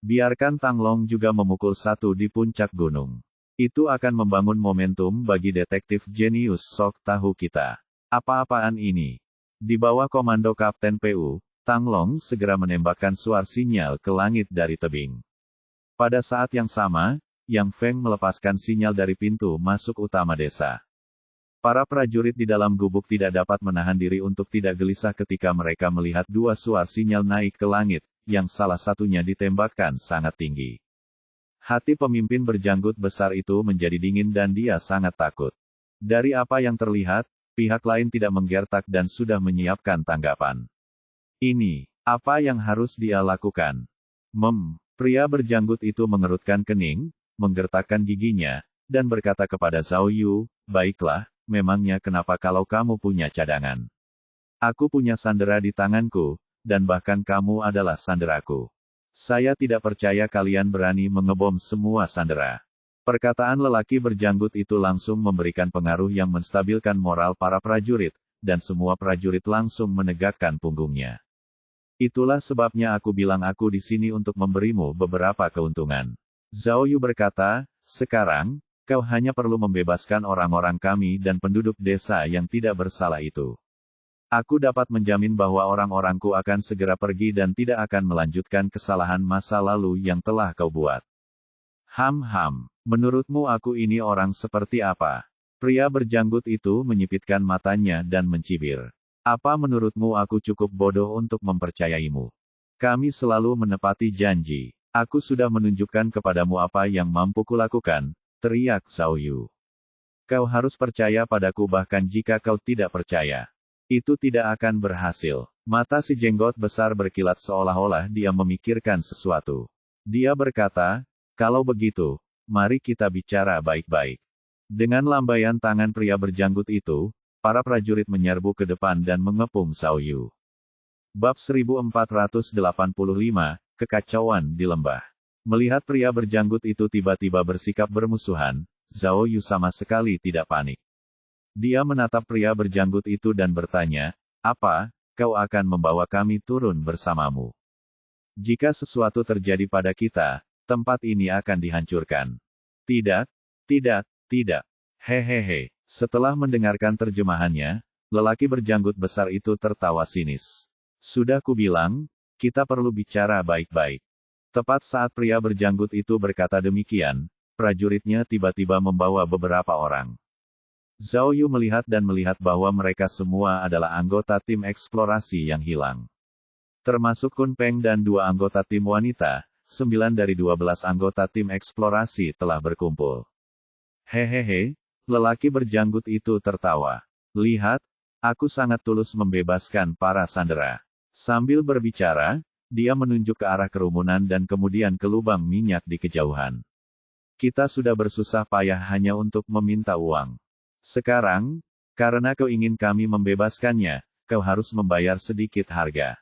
Biarkan Tang Long juga memukul satu di puncak gunung. Itu akan membangun momentum bagi detektif jenius sok tahu kita. Apa-apaan ini? Di bawah komando Kapten Pu, Tang Long segera menembakkan suar sinyal ke langit dari tebing. Pada saat yang sama, Yang Feng melepaskan sinyal dari pintu masuk utama desa. Para prajurit di dalam gubuk tidak dapat menahan diri untuk tidak gelisah ketika mereka melihat dua suar sinyal naik ke langit, yang salah satunya ditembakkan sangat tinggi. Hati pemimpin berjanggut besar itu menjadi dingin dan dia sangat takut. Dari apa yang terlihat, pihak lain tidak menggertak dan sudah menyiapkan tanggapan. Ini, apa yang harus dia lakukan? Pria berjanggut itu mengerutkan kening, menggertakkan giginya, dan berkata kepada Zhao Yu, baiklah, memangnya kenapa kalau kamu punya cadangan? Aku punya sandera di tanganku, dan bahkan kamu adalah sanderaku. Saya tidak percaya kalian berani mengebom semua sandera. Perkataan lelaki berjanggut itu langsung memberikan pengaruh yang menstabilkan moral para prajurit, dan semua prajurit langsung menegakkan punggungnya. Itulah sebabnya aku bilang aku di sini untuk memberimu beberapa keuntungan. Zhao Yu berkata, sekarang, kau hanya perlu membebaskan orang-orang kami dan penduduk desa yang tidak bersalah itu. Aku dapat menjamin bahwa orang-orangku akan segera pergi dan tidak akan melanjutkan kesalahan masa lalu yang telah kau buat. Menurutmu aku ini orang seperti apa? Pria berjanggut itu menyipitkan matanya dan mencibir. Apa menurutmu aku cukup bodoh untuk mempercayaimu? Kami selalu menepati janji. Aku sudah menunjukkan kepadamu apa yang mampu kulakukan, teriak Zhao Yu. Kau harus percaya padaku bahkan jika kau tidak percaya. Itu tidak akan berhasil. Mata si jenggot besar berkilat seolah-olah dia memikirkan sesuatu. Dia berkata, kalau begitu, mari kita bicara baik-baik. Dengan lambaian tangan pria berjanggut itu, para prajurit menyerbu ke depan dan mengepung Zhao Yu. Bab 1485, Kekacauan di Lembah. Melihat pria berjanggut itu tiba-tiba bersikap bermusuhan, Zhao Yu sama sekali tidak panik. Dia menatap pria berjanggut itu dan bertanya, apa, kau akan membawa kami turun bersamamu? Jika sesuatu terjadi pada kita, tempat ini akan dihancurkan. Tidak. Hehehe. Setelah mendengarkan terjemahannya, lelaki berjanggut besar itu tertawa sinis. Sudah kubilang, kita perlu bicara baik-baik. Tepat saat pria berjanggut itu berkata demikian, prajuritnya tiba-tiba membawa beberapa orang. Zhao Yu melihat bahwa mereka semua adalah anggota tim eksplorasi yang hilang. Termasuk Kun Peng dan dua anggota tim wanita, 9 dari 12 anggota tim eksplorasi telah berkumpul. Hehehe, lelaki berjanggut itu tertawa. Lihat, aku sangat tulus membebaskan para sandera. Sambil berbicara, dia menunjuk ke arah kerumunan dan kemudian ke lubang minyak di kejauhan. Kita sudah bersusah payah hanya untuk meminta uang. Sekarang, karena kau ingin kami membebaskannya, kau harus membayar sedikit harga.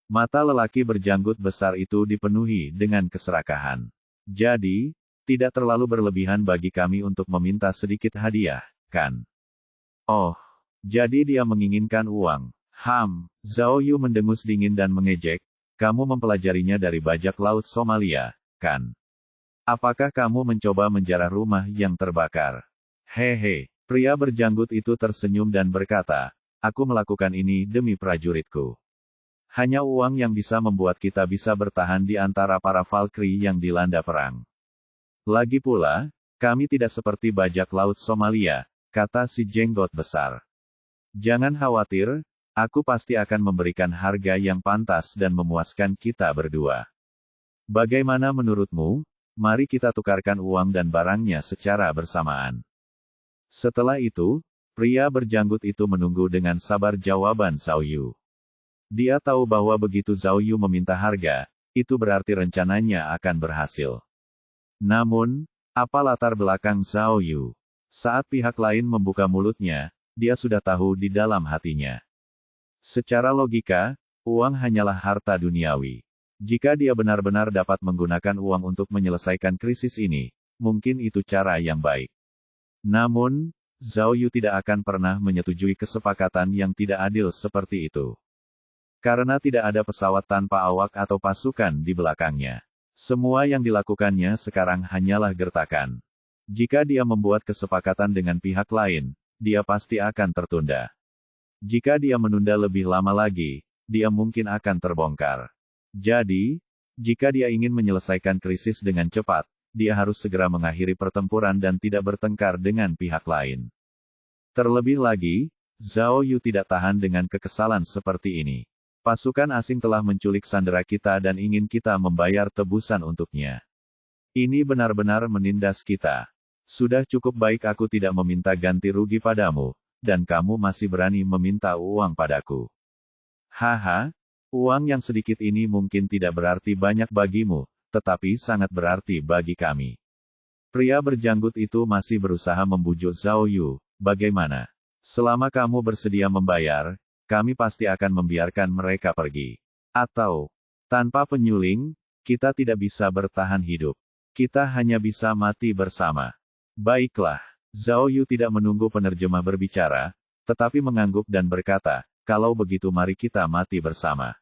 Mata lelaki berjanggut besar itu dipenuhi dengan keserakahan. Jadi, tidak terlalu berlebihan bagi kami untuk meminta sedikit hadiah, kan? Oh, jadi dia menginginkan uang. Zhao Yu mendengus dingin dan mengejek, kamu mempelajarinya dari bajak laut Somalia, kan? Apakah kamu mencoba menjarah rumah yang terbakar? Hehe, pria berjanggut itu tersenyum dan berkata, aku melakukan ini demi prajuritku. Hanya uang yang bisa membuat kita bisa bertahan di antara para Valkyrie yang dilanda perang. Lagi pula, kami tidak seperti bajak laut Somalia, kata si jenggot besar. Jangan khawatir, aku pasti akan memberikan harga yang pantas dan memuaskan kita berdua. Bagaimana menurutmu? Mari kita tukarkan uang dan barangnya secara bersamaan. Setelah itu, pria berjanggut itu menunggu dengan sabar jawaban Zhao Yu. Dia tahu bahwa begitu Zhao Yu meminta harga, itu berarti rencananya akan berhasil. Namun, apa latar belakang Zhao Yu? Saat pihak lain membuka mulutnya, dia sudah tahu di dalam hatinya. Secara logika, uang hanyalah harta duniawi. Jika dia benar-benar dapat menggunakan uang untuk menyelesaikan krisis ini, mungkin itu cara yang baik. Namun, Zhao Yu tidak akan pernah menyetujui kesepakatan yang tidak adil seperti itu. Karena tidak ada pesawat tanpa awak atau pasukan di belakangnya. Semua yang dilakukannya sekarang hanyalah gertakan. Jika dia membuat kesepakatan dengan pihak lain, dia pasti akan tertunda. Jika dia menunda lebih lama lagi, dia mungkin akan terbongkar. Jadi, jika dia ingin menyelesaikan krisis dengan cepat, dia harus segera mengakhiri pertempuran dan tidak bertengkar dengan pihak lain. Terlebih lagi, Zhao Yu tidak tahan dengan kekesalan seperti ini. Pasukan asing telah menculik sandera kita dan ingin kita membayar tebusan untuknya. Ini benar-benar menindas kita. Sudah cukup baik aku tidak meminta ganti rugi padamu, dan kamu masih berani meminta uang padaku. Haha, uang yang sedikit ini mungkin tidak berarti banyak bagimu, tetapi sangat berarti bagi kami. Pria berjanggut itu masih berusaha membujuk Zhao Yu, bagaimana? Selama kamu bersedia membayar, kami pasti akan membiarkan mereka pergi. Atau, tanpa penyuling, kita tidak bisa bertahan hidup. Kita hanya bisa mati bersama. Baiklah, Zhao Yu tidak menunggu penerjemah berbicara, tetapi mengangguk dan berkata, kalau begitu mari kita mati bersama.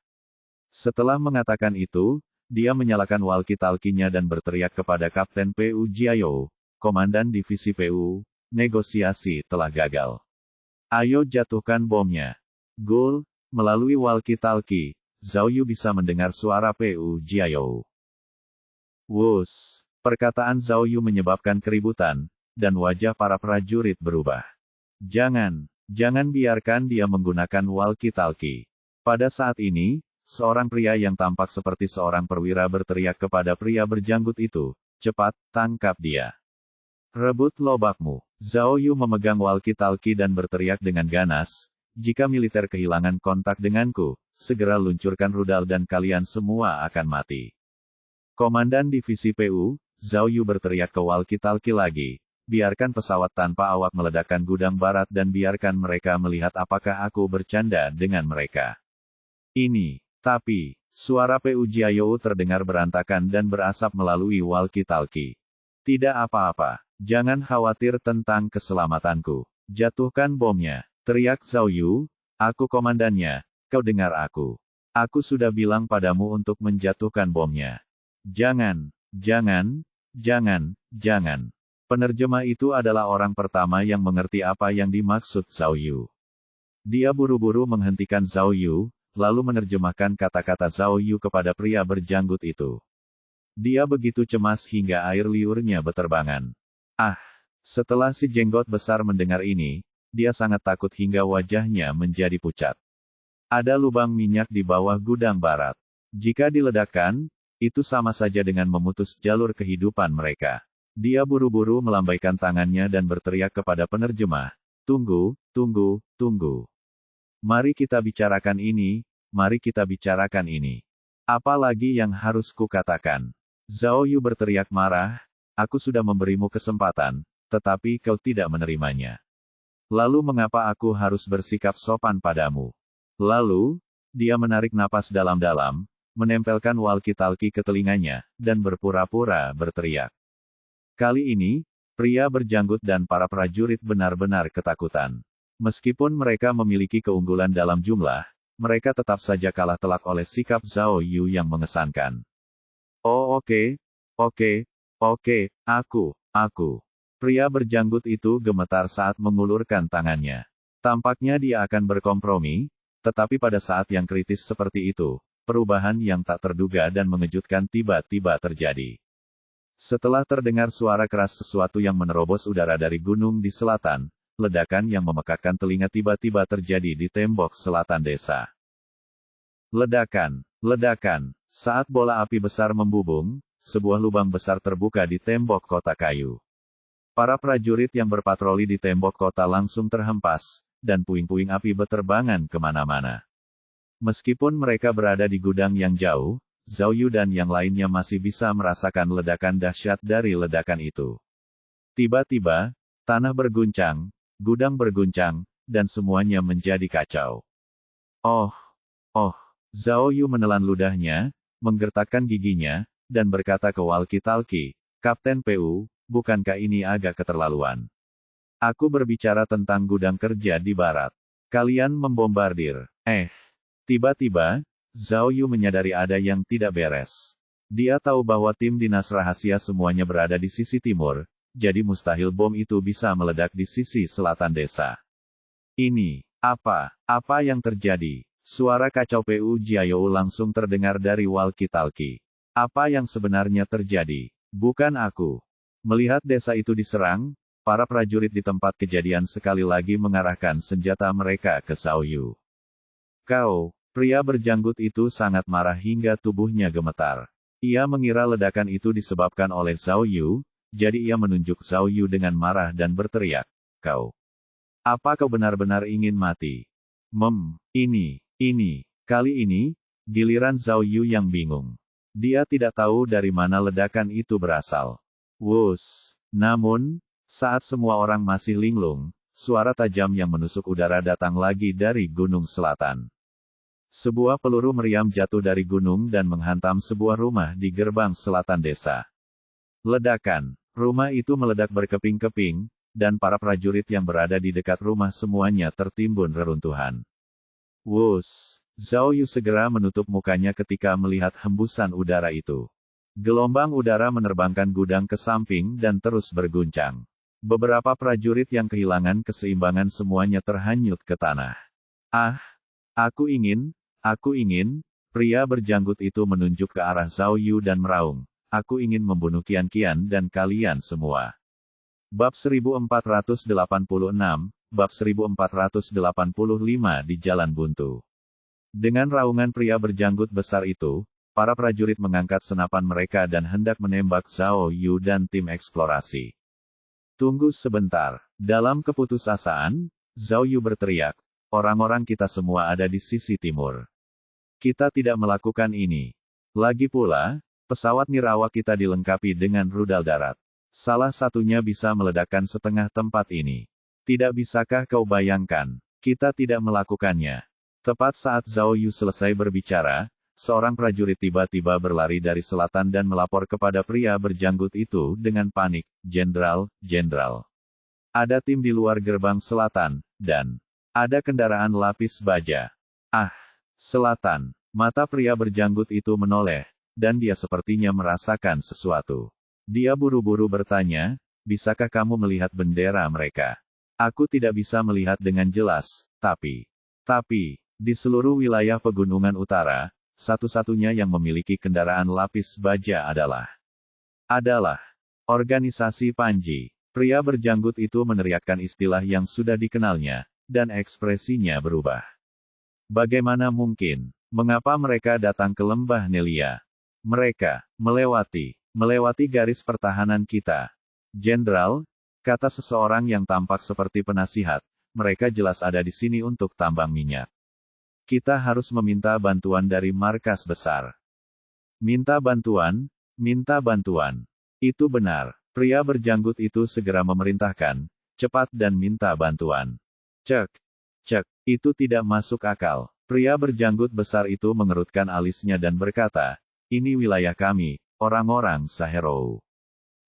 Setelah mengatakan itu, dia menyalakan walkie-talkie-nya dan berteriak kepada Kapten PU Jiayou, Komandan Divisi PU, negosiasi telah gagal. Ayo jatuhkan bomnya. Gul, melalui walkie-talkie, Zhao Yu bisa mendengar suara PU Jiayou. Wus, perkataan Zhao Yu menyebabkan keributan, dan wajah para prajurit berubah. Jangan biarkan dia menggunakan walkie-talkie. Pada saat ini, seorang pria yang tampak seperti seorang perwira berteriak kepada pria berjanggut itu, cepat, tangkap dia. Rebut lobakmu. Zhao Yu memegang walkie-talkie dan berteriak dengan ganas, jika militer kehilangan kontak denganku, segera luncurkan rudal dan kalian semua akan mati. Komandan Divisi PU, Zhao Yu berteriak ke walkie-talkie lagi, biarkan pesawat tanpa awak meledakkan gudang barat dan biarkan mereka melihat apakah aku bercanda dengan mereka. Tapi, suara PU Jiayou terdengar berantakan dan berasap melalui walkie-talkie. Tidak apa-apa, jangan khawatir tentang keselamatanku. Jatuhkan bomnya. Teriak Zhao Yu, aku komandannya, kau dengar aku. Aku sudah bilang padamu untuk menjatuhkan bomnya. Jangan. Penerjemah itu adalah orang pertama yang mengerti apa yang dimaksud Zhao Yu. Dia buru-buru menghentikan Zhao Yu, lalu menerjemahkan kata-kata Zhao Yu kepada pria berjanggut itu. Dia begitu cemas hingga air liurnya beterbangan. Setelah si jenggot besar mendengar ini, dia sangat takut hingga wajahnya menjadi pucat. Ada lubang minyak di bawah gudang barat. Jika diledakkan, itu sama saja dengan memutus jalur kehidupan mereka. Dia buru-buru melambaikan tangannya dan berteriak kepada penerjemah, tunggu. Mari kita bicarakan ini. Apa lagi yang harus kukatakan? Zhao Yu berteriak marah, aku sudah memberimu kesempatan, tetapi kau tidak menerimanya. Lalu mengapa aku harus bersikap sopan padamu? Lalu, dia menarik napas dalam-dalam, menempelkan walkie-talkie ke telinganya, dan berpura-pura berteriak. Kali ini, pria berjanggut dan para prajurit benar-benar ketakutan. Meskipun mereka memiliki keunggulan dalam jumlah, mereka tetap saja kalah telak oleh sikap Zhao Yu yang mengesankan. Oh oke, aku. Pria berjanggut itu gemetar saat mengulurkan tangannya. Tampaknya dia akan berkompromi, tetapi pada saat yang kritis seperti itu, perubahan yang tak terduga dan mengejutkan tiba-tiba terjadi. Setelah terdengar suara keras sesuatu yang menerobos udara dari gunung di selatan, ledakan yang memekakkan telinga tiba-tiba terjadi di tembok selatan desa. Ledakan. Saat bola api besar membubung, sebuah lubang besar terbuka di tembok kota kayu. Para prajurit yang berpatroli di tembok kota langsung terhempas, dan puing-puing api beterbangan kemana-mana. Meskipun mereka berada di gudang yang jauh, Zhao Yu dan yang lainnya masih bisa merasakan ledakan dahsyat dari ledakan itu. Tiba-tiba, tanah berguncang, gudang berguncang, dan semuanya menjadi kacau. Zhao Yu menelan ludahnya, menggertakkan giginya, dan berkata ke walkie-talkie, Kapten PU, bukankah ini agak keterlaluan? Aku berbicara tentang gudang kerja di barat. Kalian membombardir. Tiba-tiba, Zhao Yu menyadari ada yang tidak beres. Dia tahu bahwa tim dinas rahasia semuanya berada di sisi timur, jadi mustahil bom itu bisa meledak di sisi selatan desa. Ini, apa yang terjadi? Suara kacau Pu Jiayou langsung terdengar dari walkie-talkie. Apa yang sebenarnya terjadi? Bukan aku. Melihat desa itu diserang, para prajurit di tempat kejadian sekali lagi mengarahkan senjata mereka ke Zhao Yu. Kau, pria berjanggut itu sangat marah hingga tubuhnya gemetar. Ia mengira ledakan itu disebabkan oleh Zhao Yu, jadi ia menunjuk Zhao Yu dengan marah dan berteriak, "Kau! Apa kau benar-benar ingin mati?" Kali ini, giliran Zhao Yu yang bingung. Dia tidak tahu dari mana ledakan itu berasal. Wuss! Namun, saat semua orang masih linglung, suara tajam yang menusuk udara datang lagi dari gunung selatan. Sebuah peluru meriam jatuh dari gunung dan menghantam sebuah rumah di gerbang selatan desa. Ledakan. Rumah itu meledak berkeping-keping, dan para prajurit yang berada di dekat rumah semuanya tertimbun reruntuhan. Wuss! Zhao Yu segera menutup mukanya ketika melihat hembusan udara itu. Gelombang udara menerbangkan gudang ke samping dan terus berguncang. Beberapa prajurit yang kehilangan keseimbangan semuanya terhanyut ke tanah. Aku ingin, pria berjanggut itu menunjuk ke arah Zhao Yu dan meraung, aku ingin membunuh Qian dan kalian semua. Bab 1486, Bab 1485 di Jalan Buntu. Dengan raungan pria berjanggut besar itu, para prajurit mengangkat senapan mereka dan hendak menembak Zhao Yu dan tim eksplorasi. Tunggu sebentar. Dalam keputusasaan, Zhao Yu berteriak, orang-orang kita semua ada di sisi timur. Kita tidak melakukan ini. Lagi pula, pesawat nirawak kita dilengkapi dengan rudal darat. Salah satunya bisa meledakkan setengah tempat ini. Tidak bisakah kau bayangkan, kita tidak melakukannya. Tepat saat Zhao Yu selesai berbicara, seorang prajurit tiba-tiba berlari dari selatan dan melapor kepada pria berjanggut itu dengan panik, Jenderal, ada tim di luar gerbang selatan, dan ada kendaraan lapis baja. Selatan. Mata pria berjanggut itu menoleh, dan dia sepertinya merasakan sesuatu. Dia buru-buru bertanya, bisakah kamu melihat bendera mereka? Aku tidak bisa melihat dengan jelas, tapi, di seluruh wilayah pegunungan utara, satu-satunya yang memiliki kendaraan lapis baja adalah organisasi Panji. Pria berjanggut itu meneriakkan istilah yang sudah dikenalnya, dan ekspresinya berubah. Bagaimana mungkin? Mengapa mereka datang ke lembah Nelia? Mereka melewati garis pertahanan kita. Jenderal, kata seseorang yang tampak seperti penasihat, mereka jelas ada di sini untuk tambang minyak. Kita harus meminta bantuan dari markas besar. Minta bantuan. Itu benar. Pria berjanggut itu segera memerintahkan, cepat dan minta bantuan. Cek. Itu tidak masuk akal. Pria berjanggut besar itu mengerutkan alisnya dan berkata, ini wilayah kami, orang-orang Saherou.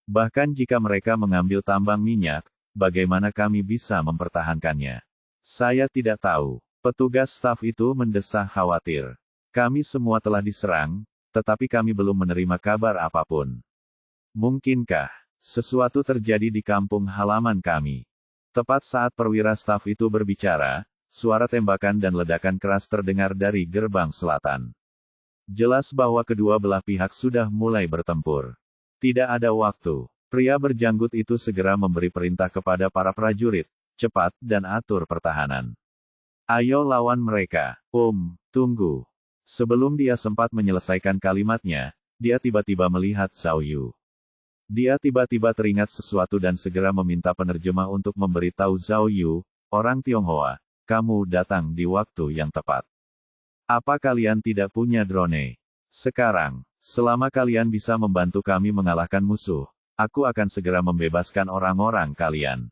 Bahkan jika mereka mengambil tambang minyak, bagaimana kami bisa mempertahankannya? Saya tidak tahu. Petugas staf itu mendesah khawatir. Kami semua telah diserang, tetapi kami belum menerima kabar apapun. Mungkinkah sesuatu terjadi di kampung halaman kami? Tepat saat perwira staf itu berbicara, suara tembakan dan ledakan keras terdengar dari gerbang selatan. Jelas bahwa kedua belah pihak sudah mulai bertempur. Tidak ada waktu. Pria berjanggut itu segera memberi perintah kepada para prajurit, cepat dan atur pertahanan. Ayo lawan mereka. Tunggu. Sebelum dia sempat menyelesaikan kalimatnya, dia tiba-tiba melihat Zhao Yu. Dia tiba-tiba teringat sesuatu dan segera meminta penerjemah untuk memberitahu Zhao Yu, orang Tionghoa, kamu datang di waktu yang tepat. Apa kalian tidak punya drone? Sekarang, selama kalian bisa membantu kami mengalahkan musuh, aku akan segera membebaskan orang-orang kalian.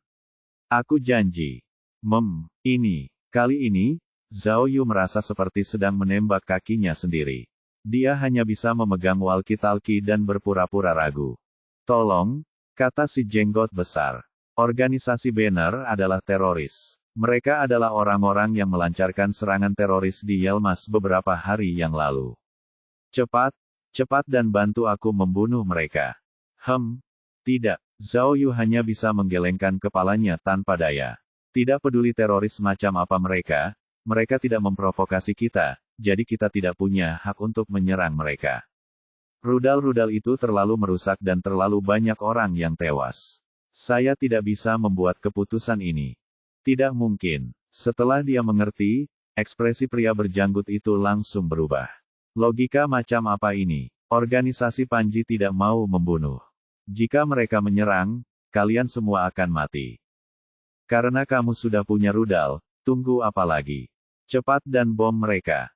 Aku janji. Kali ini, Zhao Yu merasa seperti sedang menembak kakinya sendiri. Dia hanya bisa memegang walkie-talkie dan berpura-pura ragu. Tolong, kata si jenggot besar. Organisasi Banner adalah teroris. Mereka adalah orang-orang yang melancarkan serangan teroris di Yelmas beberapa hari yang lalu. Cepat, cepat dan bantu aku membunuh mereka. Tidak. Zhao Yu hanya bisa menggelengkan kepalanya tanpa daya. Tidak peduli teroris macam apa mereka tidak memprovokasi kita, jadi kita tidak punya hak untuk menyerang mereka. Rudal-rudal itu terlalu merusak dan terlalu banyak orang yang tewas. Saya tidak bisa membuat keputusan ini. Tidak mungkin. Setelah dia mengerti, ekspresi pria berjanggut itu langsung berubah. Logika macam apa ini? Organisasi Panji tidak mau membunuh. Jika mereka menyerang, kalian semua akan mati. Karena kamu sudah punya rudal, tunggu apa lagi? Cepat dan bom mereka.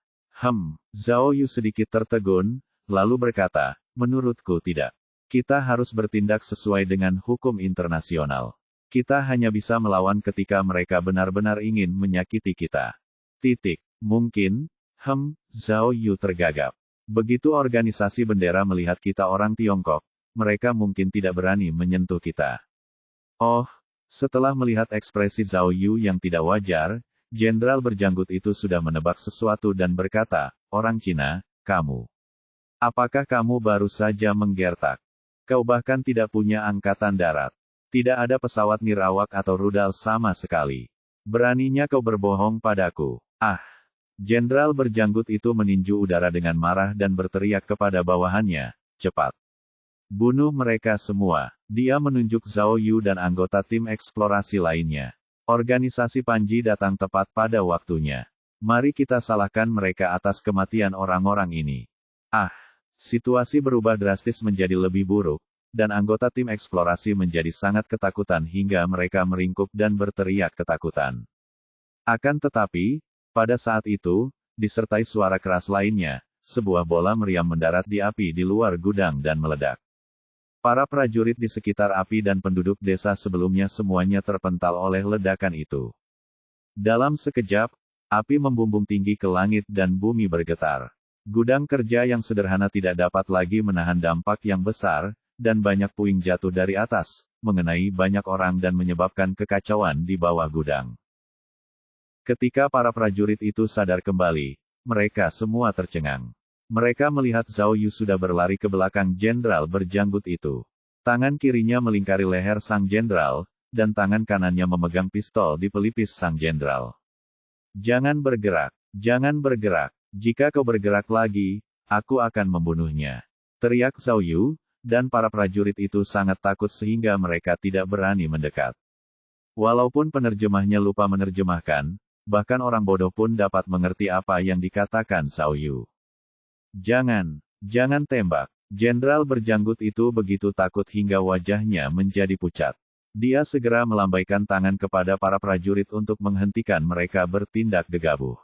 Zhao Yu sedikit tertegun, lalu berkata, menurutku tidak. Kita harus bertindak sesuai dengan hukum internasional. Kita hanya bisa melawan ketika mereka benar-benar ingin menyakiti kita. Mungkin, Zhao Yu tergagap. Begitu organisasi bendera melihat kita orang Tiongkok, mereka mungkin tidak berani menyentuh kita. Setelah melihat ekspresi Zhao Yu yang tidak wajar, Jenderal berjanggut itu sudah menebak sesuatu dan berkata, orang Cina, kamu. Apakah kamu baru saja menggertak? Kau bahkan tidak punya angkatan darat. Tidak ada pesawat nirawak atau rudal sama sekali. Beraninya kau berbohong padaku. Jenderal berjanggut itu meninju udara dengan marah dan berteriak kepada bawahannya, cepat. Bunuh mereka semua. Dia menunjuk Zhao Yu dan anggota tim eksplorasi lainnya. Organisasi Panji datang tepat pada waktunya. Mari kita salahkan mereka atas kematian orang-orang ini. Situasi berubah drastis menjadi lebih buruk, dan anggota tim eksplorasi menjadi sangat ketakutan hingga mereka meringkuk dan berteriak ketakutan. Akan tetapi, pada saat itu, disertai suara keras lainnya, sebuah bola meriam mendarat di api di luar gudang dan meledak. Para prajurit di sekitar api dan penduduk desa sebelumnya semuanya terpental oleh ledakan itu. Dalam sekejap, api membumbung tinggi ke langit dan bumi bergetar. Gudang kerja yang sederhana tidak dapat lagi menahan dampak yang besar, dan banyak puing jatuh dari atas, mengenai banyak orang dan menyebabkan kekacauan di bawah gudang. Ketika para prajurit itu sadar kembali, mereka semua tercengang. Mereka melihat Zhao Yu sudah berlari ke belakang jenderal berjanggut itu. Tangan kirinya melingkari leher sang jenderal, dan tangan kanannya memegang pistol di pelipis sang jenderal. Jangan bergerak, jangan bergerak. Jika kau bergerak lagi, aku akan membunuhnya. Teriak Zhao Yu, dan para prajurit itu sangat takut sehingga mereka tidak berani mendekat. Walaupun penerjemahnya lupa menerjemahkan, bahkan orang bodoh pun dapat mengerti apa yang dikatakan Zhao Yu. Jangan tembak. Jenderal berjanggut itu begitu takut hingga wajahnya menjadi pucat. Dia segera melambaikan tangan kepada para prajurit untuk menghentikan mereka bertindak gegabah.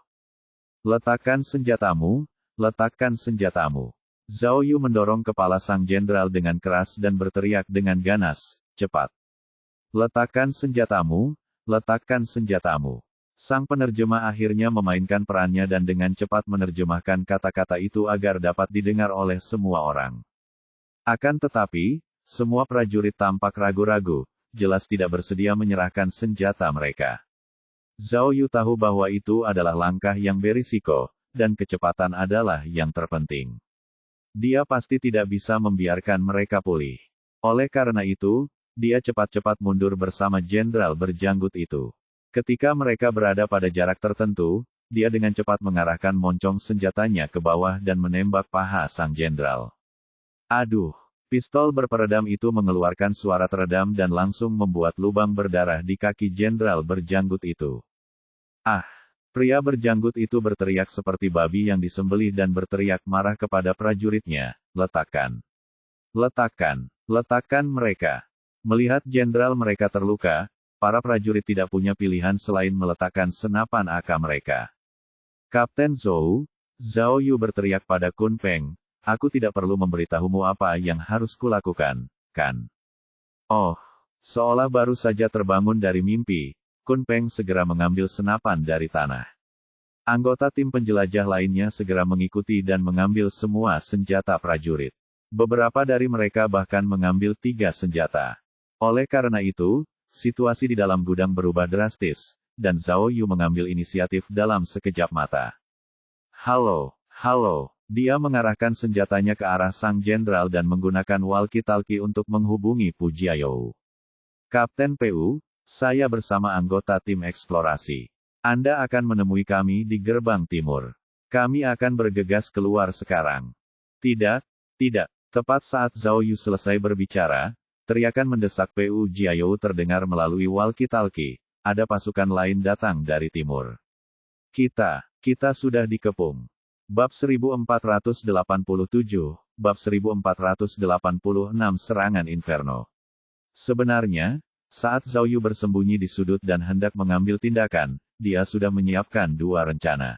Letakkan senjatamu, letakkan senjatamu. Zhao Yu mendorong kepala sang jenderal dengan keras dan berteriak dengan ganas, cepat. Letakkan senjatamu, letakkan senjatamu. Sang penerjemah akhirnya memainkan perannya dan dengan cepat menerjemahkan kata-kata itu agar dapat didengar oleh semua orang. Akan tetapi, semua prajurit tampak ragu-ragu, jelas tidak bersedia menyerahkan senjata mereka. Zhao Yu tahu bahwa itu adalah langkah yang berisiko, dan kecepatan adalah yang terpenting. Dia pasti tidak bisa membiarkan mereka pulih. Oleh karena itu, dia cepat-cepat mundur bersama jenderal berjanggut itu. Ketika mereka berada pada jarak tertentu, dia dengan cepat mengarahkan moncong senjatanya ke bawah dan menembak paha sang jenderal. Aduh! Pistol berperedam itu mengeluarkan suara teredam dan langsung membuat lubang berdarah di kaki jenderal berjanggut itu. Pria berjanggut itu berteriak seperti babi yang disembelih dan berteriak marah kepada prajuritnya, letakkan. Letakkan. Letakkan mereka. Melihat jenderal mereka terluka, para prajurit tidak punya pilihan selain meletakkan senapan AK mereka. Kapten Zhou, Zhao Yu berteriak pada Kun Peng, aku tidak perlu memberitahumu apa yang harus kulakukan, kan? Seolah baru saja terbangun dari mimpi, Kun Peng segera mengambil senapan dari tanah. Anggota tim penjelajah lainnya segera mengikuti dan mengambil semua senjata prajurit. Beberapa dari mereka bahkan mengambil 3 senjata. Oleh karena itu, situasi di dalam gudang berubah drastis, dan Zhao Yu mengambil inisiatif dalam sekejap mata. Halo, halo. Dia mengarahkan senjatanya ke arah sang jenderal dan menggunakan walkie-talkie untuk menghubungi Pu Jiayou. Kapten PU, saya bersama anggota tim eksplorasi. Anda akan menemui kami di gerbang timur. Kami akan bergegas keluar sekarang. Tidak, tidak. Tepat saat Zhao Yu selesai berbicara, teriakan mendesak Pu Jiayou terdengar melalui walkie-talkie. Ada pasukan lain datang dari timur. Kita sudah dikepung. Bab 1487, Bab 1486 Serangan Inferno. Sebenarnya, saat Zhao Yu bersembunyi di sudut dan hendak mengambil tindakan, dia sudah menyiapkan dua rencana.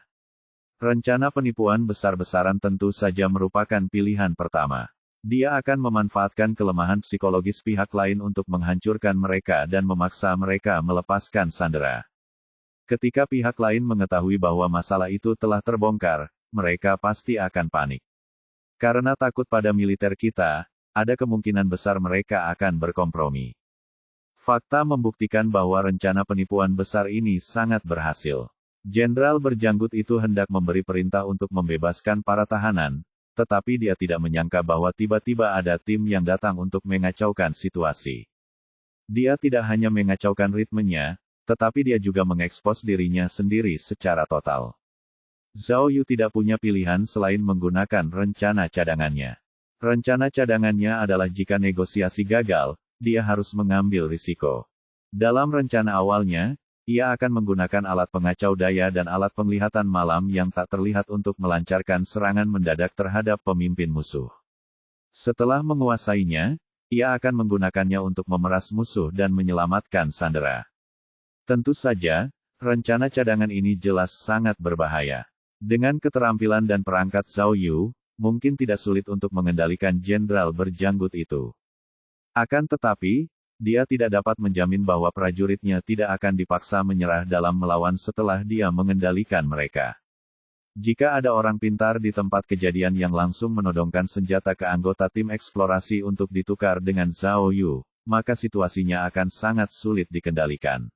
Rencana penipuan besar-besaran tentu saja merupakan pilihan pertama. Dia akan memanfaatkan kelemahan psikologis pihak lain untuk menghancurkan mereka dan memaksa mereka melepaskan sandera. Ketika pihak lain mengetahui bahwa masalah itu telah terbongkar, mereka pasti akan panik. Karena takut pada militer kita, ada kemungkinan besar mereka akan berkompromi. Fakta membuktikan bahwa rencana penipuan besar ini sangat berhasil. Jenderal berjanggut itu hendak memberi perintah untuk membebaskan para tahanan, tetapi dia tidak menyangka bahwa tiba-tiba ada tim yang datang untuk mengacaukan situasi. Dia tidak hanya mengacaukan ritmenya, tetapi dia juga mengekspos dirinya sendiri secara total. Zhao Yu tidak punya pilihan selain menggunakan rencana cadangannya. Rencana cadangannya adalah jika negosiasi gagal, dia harus mengambil risiko. Dalam rencana awalnya, ia akan menggunakan alat pengacau daya dan alat penglihatan malam yang tak terlihat untuk melancarkan serangan mendadak terhadap pemimpin musuh. Setelah menguasainya, ia akan menggunakannya untuk memeras musuh dan menyelamatkan sandera. Tentu saja, rencana cadangan ini jelas sangat berbahaya. Dengan keterampilan dan perangkat Zhao Yu, mungkin tidak sulit untuk mengendalikan jenderal berjanggut itu. Akan tetapi, dia tidak dapat menjamin bahwa prajuritnya tidak akan dipaksa menyerah dalam melawan setelah dia mengendalikan mereka. Jika ada orang pintar di tempat kejadian yang langsung menodongkan senjata ke anggota tim eksplorasi untuk ditukar dengan Zhao Yu, maka situasinya akan sangat sulit dikendalikan.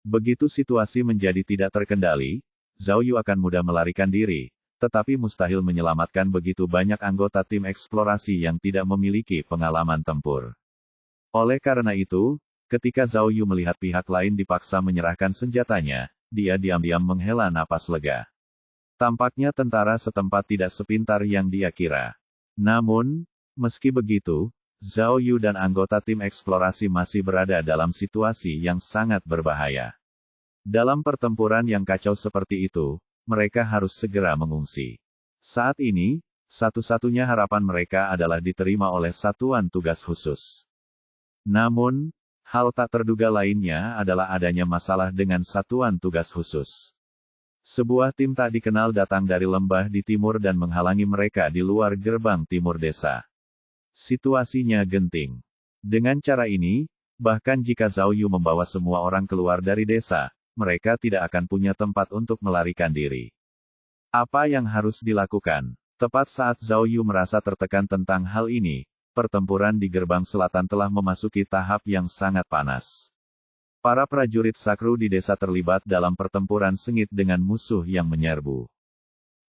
Begitu situasi menjadi tidak terkendali, Zhao Yu akan mudah melarikan diri, tetapi mustahil menyelamatkan begitu banyak anggota tim eksplorasi yang tidak memiliki pengalaman tempur. Oleh karena itu, ketika Zhao Yu melihat pihak lain dipaksa menyerahkan senjatanya, dia diam-diam menghela napas lega. Tampaknya tentara setempat tidak sepintar yang dia kira. Namun, meski begitu, Zhao Yu dan anggota tim eksplorasi masih berada dalam situasi yang sangat berbahaya. Dalam pertempuran yang kacau seperti itu, mereka harus segera mengungsi. Saat ini, satu-satunya harapan mereka adalah diterima oleh satuan tugas khusus. Namun, hal tak terduga lainnya adalah adanya masalah dengan satuan tugas khusus. Sebuah tim tak dikenal datang dari lembah di timur dan menghalangi mereka di luar gerbang timur desa. Situasinya genting. Dengan cara ini, bahkan jika Zhao Yu membawa semua orang keluar dari desa, mereka tidak akan punya tempat untuk melarikan diri. Apa yang harus dilakukan? Tepat saat Zhao Yu merasa tertekan tentang hal ini, pertempuran di gerbang selatan telah memasuki tahap yang sangat panas. Para prajurit Sakru di desa terlibat dalam pertempuran sengit dengan musuh yang menyerbu.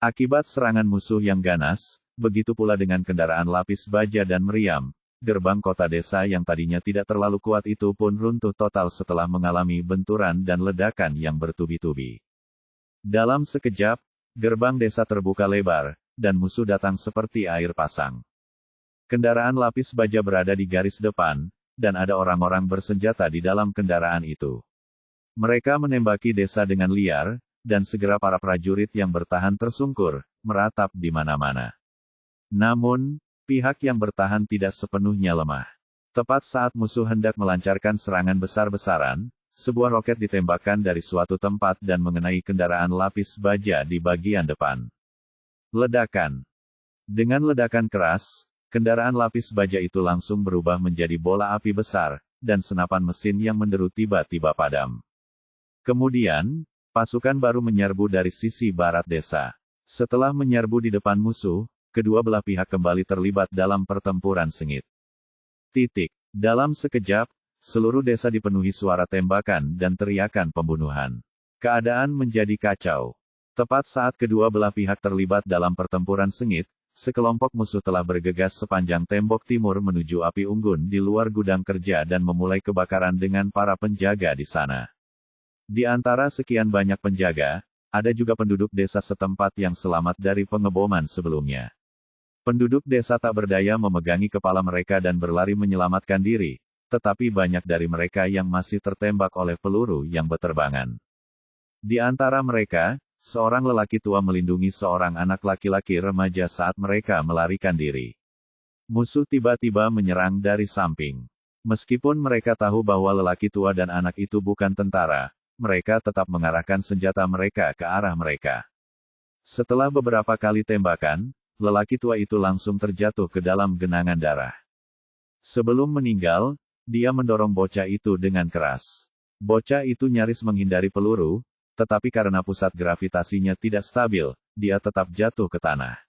Akibat serangan musuh yang ganas, begitu pula dengan kendaraan lapis baja dan meriam, gerbang kota desa yang tadinya tidak terlalu kuat itu pun runtuh total setelah mengalami benturan dan ledakan yang bertubi-tubi. Dalam sekejap, gerbang desa terbuka lebar, dan musuh datang seperti air pasang. Kendaraan lapis baja berada di garis depan, dan ada orang-orang bersenjata di dalam kendaraan itu. Mereka menembaki desa dengan liar, dan segera para prajurit yang bertahan tersungkur, meratap di mana-mana. Namun, pihak yang bertahan tidak sepenuhnya lemah. Tepat saat musuh hendak melancarkan serangan besar-besaran, sebuah roket ditembakkan dari suatu tempat dan mengenai kendaraan lapis baja di bagian depan. Ledakan. Dengan ledakan keras, kendaraan lapis baja itu langsung berubah menjadi bola api besar, dan senapan mesin yang menderu tiba-tiba padam. Kemudian, pasukan baru menyerbu dari sisi barat desa. Setelah menyerbu di depan musuh, kedua belah pihak kembali terlibat dalam pertempuran sengit. Dalam sekejap, seluruh desa dipenuhi suara tembakan dan teriakan pembunuhan. Keadaan menjadi kacau. Tepat saat kedua belah pihak terlibat dalam pertempuran sengit, sekelompok musuh telah bergegas sepanjang tembok timur menuju api unggun di luar gudang kerja dan memulai kebakaran dengan para penjaga di sana. Di antara sekian banyak penjaga, ada juga penduduk desa setempat yang selamat dari pengeboman sebelumnya. Penduduk desa tak berdaya memegangi kepala mereka dan berlari menyelamatkan diri, tetapi banyak dari mereka yang masih tertembak oleh peluru yang berterbangan. Di antara mereka, seorang lelaki tua melindungi seorang anak laki-laki remaja saat mereka melarikan diri. Musuh tiba-tiba menyerang dari samping. Meskipun mereka tahu bahwa lelaki tua dan anak itu bukan tentara, mereka tetap mengarahkan senjata mereka ke arah mereka. Setelah beberapa kali tembakan, lelaki tua itu langsung terjatuh ke dalam genangan darah. Sebelum meninggal, dia mendorong bocah itu dengan keras. Bocah itu nyaris menghindari peluru, tetapi karena pusat gravitasinya tidak stabil, dia tetap jatuh ke tanah.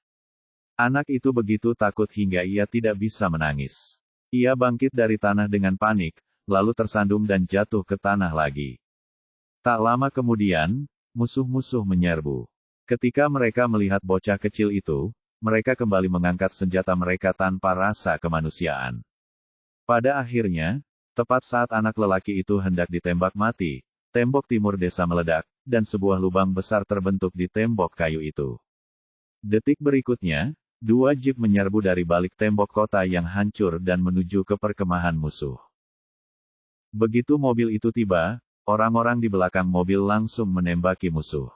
Anak itu begitu takut hingga ia tidak bisa menangis. Ia bangkit dari tanah dengan panik, lalu tersandung dan jatuh ke tanah lagi. Tak lama kemudian, musuh-musuh menyerbu. Ketika mereka melihat bocah kecil itu, mereka kembali mengangkat senjata mereka tanpa rasa kemanusiaan. Pada akhirnya, tepat saat anak lelaki itu hendak ditembak mati, tembok timur desa meledak, dan sebuah lubang besar terbentuk di tembok kayu itu. Detik berikutnya, dua jeep menyerbu dari balik tembok kota yang hancur dan menuju ke perkemahan musuh. Begitu mobil itu tiba, orang-orang di belakang mobil langsung menembaki musuh.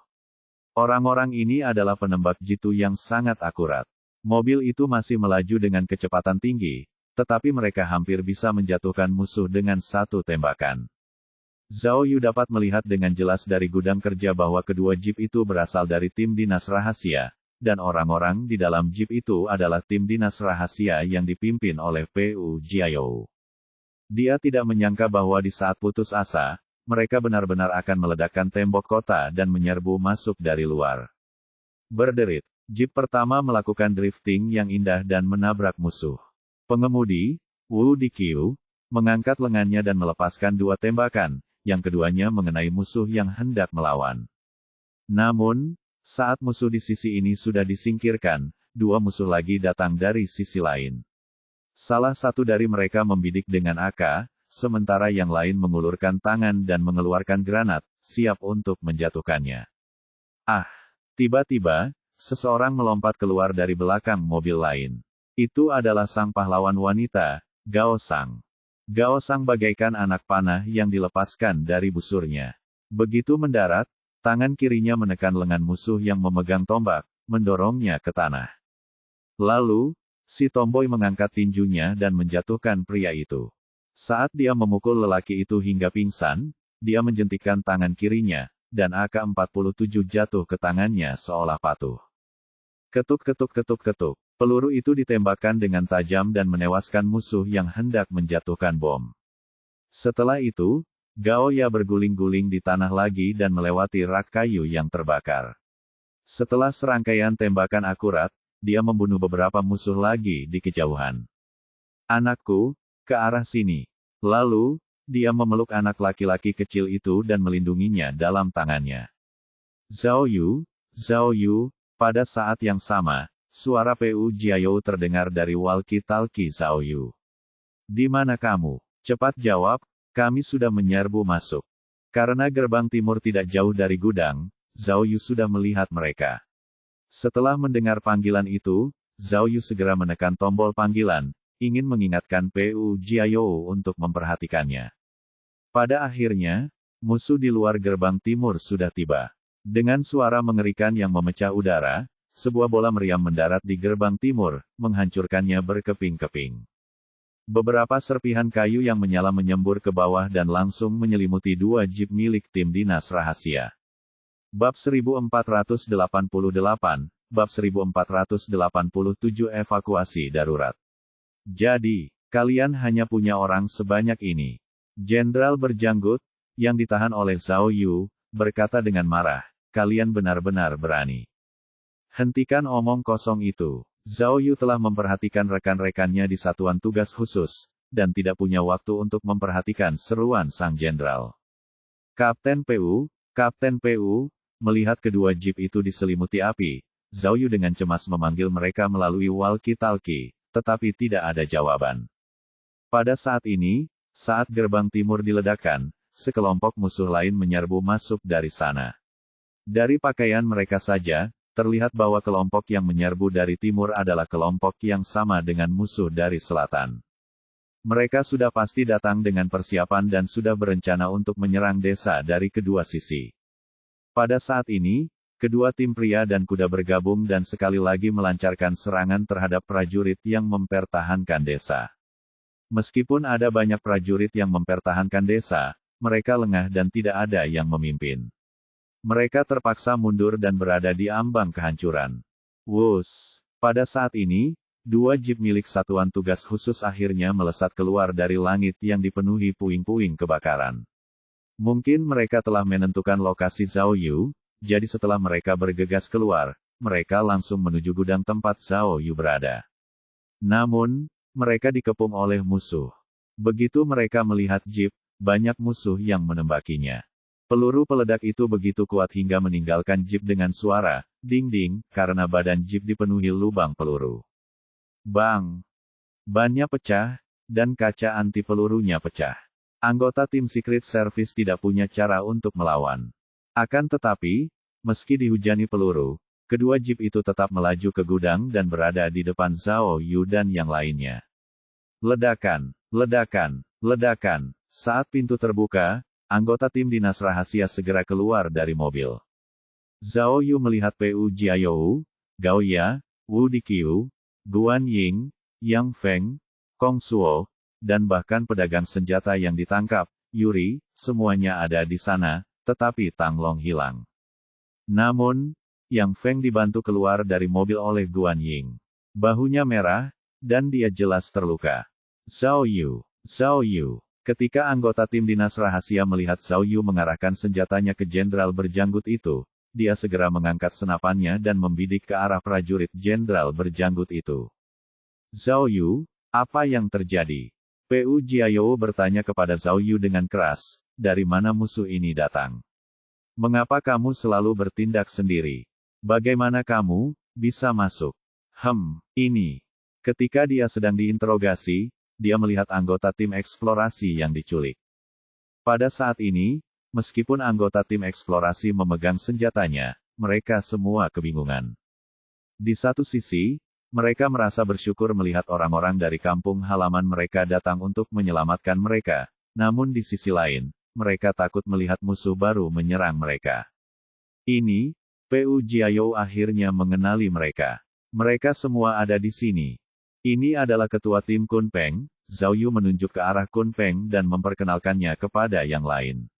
Orang-orang ini adalah penembak jitu yang sangat akurat. Mobil itu masih melaju dengan kecepatan tinggi, tetapi mereka hampir bisa menjatuhkan musuh dengan satu tembakan. Zhao Yu dapat melihat dengan jelas dari gudang kerja bahwa kedua jeep itu berasal dari tim dinas rahasia, dan orang-orang di dalam jeep itu adalah tim dinas rahasia yang dipimpin oleh Pu Jiayou. Dia tidak menyangka bahwa di saat putus asa, mereka benar-benar akan meledakkan tembok kota dan menyerbu masuk dari luar. Berderit, jeep pertama melakukan drifting yang indah dan menabrak musuh. Pengemudi, Wu Diqiu, mengangkat lengannya dan melepaskan dua tembakan, yang keduanya mengenai musuh yang hendak melawan. Namun, saat musuh di sisi ini sudah disingkirkan, dua musuh lagi datang dari sisi lain. Salah satu dari mereka membidik dengan AK, sementara yang lain mengulurkan tangan dan mengeluarkan granat, siap untuk menjatuhkannya. Ah! Tiba-tiba, seseorang melompat keluar dari belakang mobil lain. Itu adalah sang pahlawan wanita, Gao Sang. Gao Sang bagaikan anak panah yang dilepaskan dari busurnya. Begitu mendarat, tangan kirinya menekan lengan musuh yang memegang tombak, mendorongnya ke tanah. Lalu, si tomboy mengangkat tinjunya dan menjatuhkan pria itu. Saat dia memukul lelaki itu hingga pingsan, dia menjentikkan tangan kirinya, dan AK-47 jatuh ke tangannya seolah patuh. Ketuk-ketuk-ketuk-ketuk. Peluru itu ditembakkan dengan tajam dan menewaskan musuh yang hendak menjatuhkan bom. Setelah itu, Gao Ya berguling-guling di tanah lagi dan melewati rak kayu yang terbakar. Setelah serangkaian tembakan akurat, dia membunuh beberapa musuh lagi di kejauhan. Anakku, ke arah sini. Lalu, dia memeluk anak laki-laki kecil itu dan melindunginya dalam tangannya. Zhao Yu, pada saat yang sama, suara Pu Jiayou terdengar dari walkie-talkie Zhao Yu. Di mana kamu? Cepat jawab, kami sudah menyerbu masuk. Karena gerbang timur tidak jauh dari gudang, Zhao Yu sudah melihat mereka. Setelah mendengar panggilan itu, Zhao Yu segera menekan tombol panggilan, ingin mengingatkan Pu Jiayou untuk memperhatikannya. Pada akhirnya, musuh di luar gerbang timur sudah tiba. Dengan suara mengerikan yang memecah udara, sebuah bola meriam mendarat di gerbang timur, menghancurkannya berkeping-keping. Beberapa serpihan kayu yang menyala menyembur ke bawah dan langsung menyelimuti dua jeep milik tim dinas rahasia. Bab 1488, Bab 1487 Evakuasi Darurat. Jadi, kalian hanya punya orang sebanyak ini. Jenderal berjanggut, yang ditahan oleh Zhao Yu, berkata dengan marah, kalian benar-benar berani. Hentikan omong kosong itu. Zhao Yu telah memperhatikan rekan-rekannya di satuan tugas khusus, dan tidak punya waktu untuk memperhatikan seruan sang jenderal. Kapten PU, melihat kedua jeep itu diselimuti api, Zhao Yu dengan cemas memanggil mereka melalui walkie-talkie, tetapi tidak ada jawaban. Pada saat ini, saat gerbang timur diledakkan, sekelompok musuh lain menyerbu masuk dari sana. Dari pakaian mereka saja, terlihat bahwa kelompok yang menyerbu dari timur adalah kelompok yang sama dengan musuh dari selatan. Mereka sudah pasti datang dengan persiapan dan sudah berencana untuk menyerang desa dari kedua sisi. Pada saat ini, kedua tim pria dan kuda bergabung dan sekali lagi melancarkan serangan terhadap prajurit yang mempertahankan desa. Meskipun ada banyak prajurit yang mempertahankan desa, mereka lengah dan tidak ada yang memimpin. Mereka terpaksa mundur dan berada di ambang kehancuran. Wus! Pada saat ini, dua jeep milik Satuan Tugas Khusus akhirnya melesat keluar dari langit yang dipenuhi puing-puing kebakaran. Mungkin mereka telah menentukan lokasi Zhao Yu, jadi setelah mereka bergegas keluar, mereka langsung menuju gudang tempat Zhao Yu berada. Namun, mereka dikepung oleh musuh. Begitu mereka melihat jeep, banyak musuh yang menembakinya. Peluru peledak itu begitu kuat hingga meninggalkan jeep dengan suara ding-ding, karena badan jeep dipenuhi lubang peluru. Bang! Bannya pecah, dan kaca anti-pelurunya pecah. Anggota tim Secret Service tidak punya cara untuk melawan. Akan tetapi, meski dihujani peluru, kedua jeep itu tetap melaju ke gudang dan berada di depan Zhao Yu dan yang lainnya. Ledakan, ledakan, ledakan. Saat pintu terbuka, anggota tim dinas rahasia segera keluar dari mobil. Zhao Yu melihat Pu Jiayou, Gao Ya, Wu Diqiu, Guan Ying, Yang Feng, Kong Suo, dan bahkan pedagang senjata yang ditangkap, Yuri, semuanya ada di sana, tetapi Tang Long hilang. Namun, Yang Feng dibantu keluar dari mobil oleh Guan Ying. Bahunya merah, dan dia jelas terluka. Zhao Yu. Ketika anggota tim dinas rahasia melihat Zhao Yu mengarahkan senjatanya ke jenderal berjanggut itu, dia segera mengangkat senapannya dan membidik ke arah prajurit jenderal berjanggut itu. Zhao Yu, apa yang terjadi? Pu Jiayou bertanya kepada Zhao Yu dengan keras, dari mana musuh ini datang? Mengapa kamu selalu bertindak sendiri? Bagaimana kamu bisa masuk? Ini. Ketika dia sedang diinterogasi, dia melihat anggota tim eksplorasi yang diculik. Pada saat ini, meskipun anggota tim eksplorasi memegang senjatanya, mereka semua kebingungan. Di satu sisi, mereka merasa bersyukur melihat orang-orang dari kampung halaman mereka datang untuk menyelamatkan mereka, namun di sisi lain, mereka takut melihat musuh baru menyerang mereka. Ini, Pu Jiayou akhirnya mengenali mereka. Mereka semua ada di sini. Ini adalah ketua tim Kun Peng. Zhao Yu menunjuk ke arah Kun Peng dan memperkenalkannya kepada yang lain.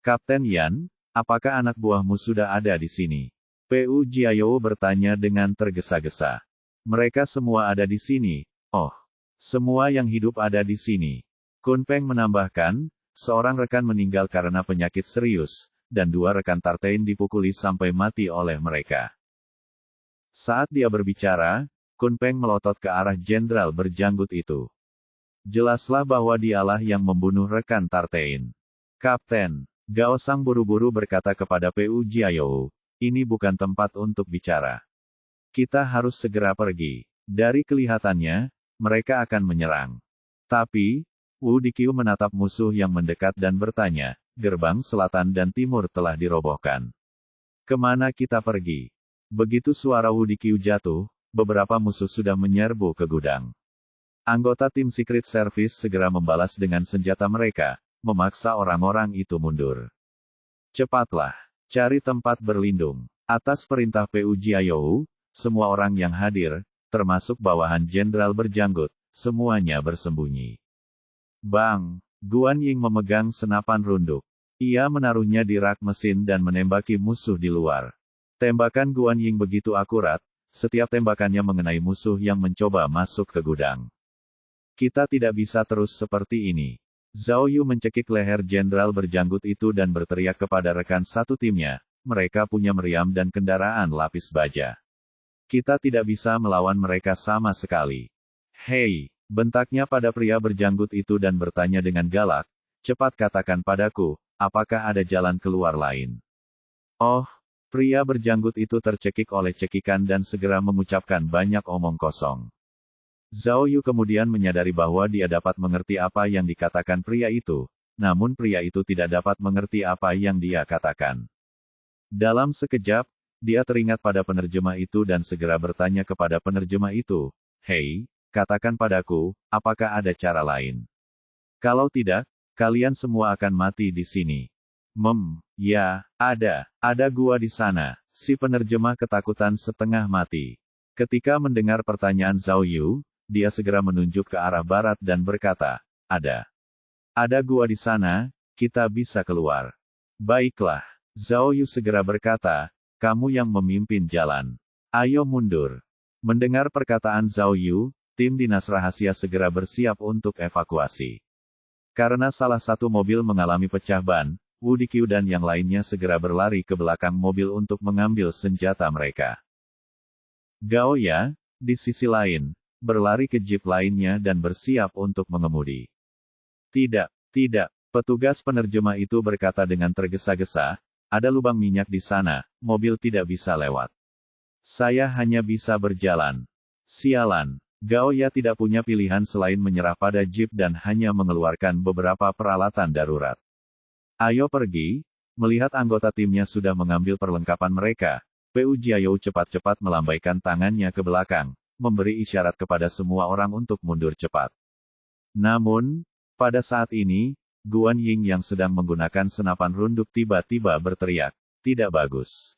Kapten Yan, apakah anak buahmu sudah ada di sini? Pu Jiayou bertanya dengan tergesa-gesa. Mereka semua ada di sini. Oh, semua yang hidup ada di sini. Kun Peng menambahkan, seorang rekan meninggal karena penyakit serius, dan dua rekan Tartain dipukuli sampai mati oleh mereka. Saat dia berbicara, Kun Peng melotot ke arah jenderal berjanggut itu. Jelaslah bahwa dialah yang membunuh rekan Tartain. Kapten, Gao Sang buru-buru berkata kepada Pu Jiayou, ini bukan tempat untuk bicara. Kita harus segera pergi. Dari kelihatannya, mereka akan menyerang. Tapi, Wu Diqiu menatap musuh yang mendekat dan bertanya, gerbang selatan dan timur telah dirobohkan. Kemana kita pergi? Begitu suara Wu Diqiu jatuh, beberapa musuh sudah menyerbu ke gudang. Anggota tim Secret Service segera membalas dengan senjata mereka, memaksa orang-orang itu mundur. Cepatlah, cari tempat berlindung. Atas perintah Pu Jiayou, semua orang yang hadir, termasuk bawahan jenderal berjanggut, semuanya bersembunyi. Bang! Guan Ying memegang senapan runduk. Ia menaruhnya di rak mesin dan menembaki musuh di luar. Tembakan Guan Ying begitu akurat, setiap tembakannya mengenai musuh yang mencoba masuk ke gudang. Kita tidak bisa terus seperti ini. Zhao Yu mencekik leher jenderal berjanggut itu dan berteriak kepada rekan satu timnya, mereka punya meriam dan kendaraan lapis baja. Kita tidak bisa melawan mereka sama sekali. Hei, Bentaknya pada pria berjanggut itu dan bertanya dengan galak, cepat katakan padaku, apakah ada jalan keluar lain? Oh, pria berjanggut itu tercekik oleh cekikan dan segera mengucapkan banyak omong kosong. Zhao Yu kemudian menyadari bahwa dia dapat mengerti apa yang dikatakan pria itu, namun pria itu tidak dapat mengerti apa yang dia katakan. Dalam sekejap, dia teringat pada penerjemah itu dan segera bertanya kepada penerjemah itu, "Hei, katakan padaku, apakah ada cara lain? Kalau tidak, kalian semua akan mati di sini." Ya, ada gua di sana." Si penerjemah ketakutan setengah mati. Ketika mendengar pertanyaan Zhao Yu, dia segera menunjuk ke arah barat dan berkata, Ada gua di sana, kita bisa keluar." "Baiklah." Zhao Yu segera berkata, "Kamu yang memimpin jalan. Ayo mundur." Mendengar perkataan Zhao Yu, tim dinas rahasia segera bersiap untuk evakuasi. Karena salah satu mobil mengalami pecah ban, Wu Diqiu dan yang lainnya segera berlari ke belakang mobil untuk mengambil senjata mereka. Gao Ya, di sisi lain, berlari ke jeep lainnya dan bersiap untuk mengemudi. Tidak, petugas penerjemah itu berkata dengan tergesa-gesa, "Ada lubang minyak di sana, mobil tidak bisa lewat. Saya hanya bisa berjalan." Sialan, Gao Ya tidak punya pilihan selain menyerah pada jeep dan hanya mengeluarkan beberapa peralatan darurat. "Ayo pergi." Melihat anggota timnya sudah mengambil perlengkapan mereka, Pu Jiayou cepat-cepat melambaikan tangannya ke belakang, memberi isyarat kepada semua orang untuk mundur cepat. Namun, pada saat ini, Guan Ying yang sedang menggunakan senapan runduk tiba-tiba berteriak, "Tidak bagus.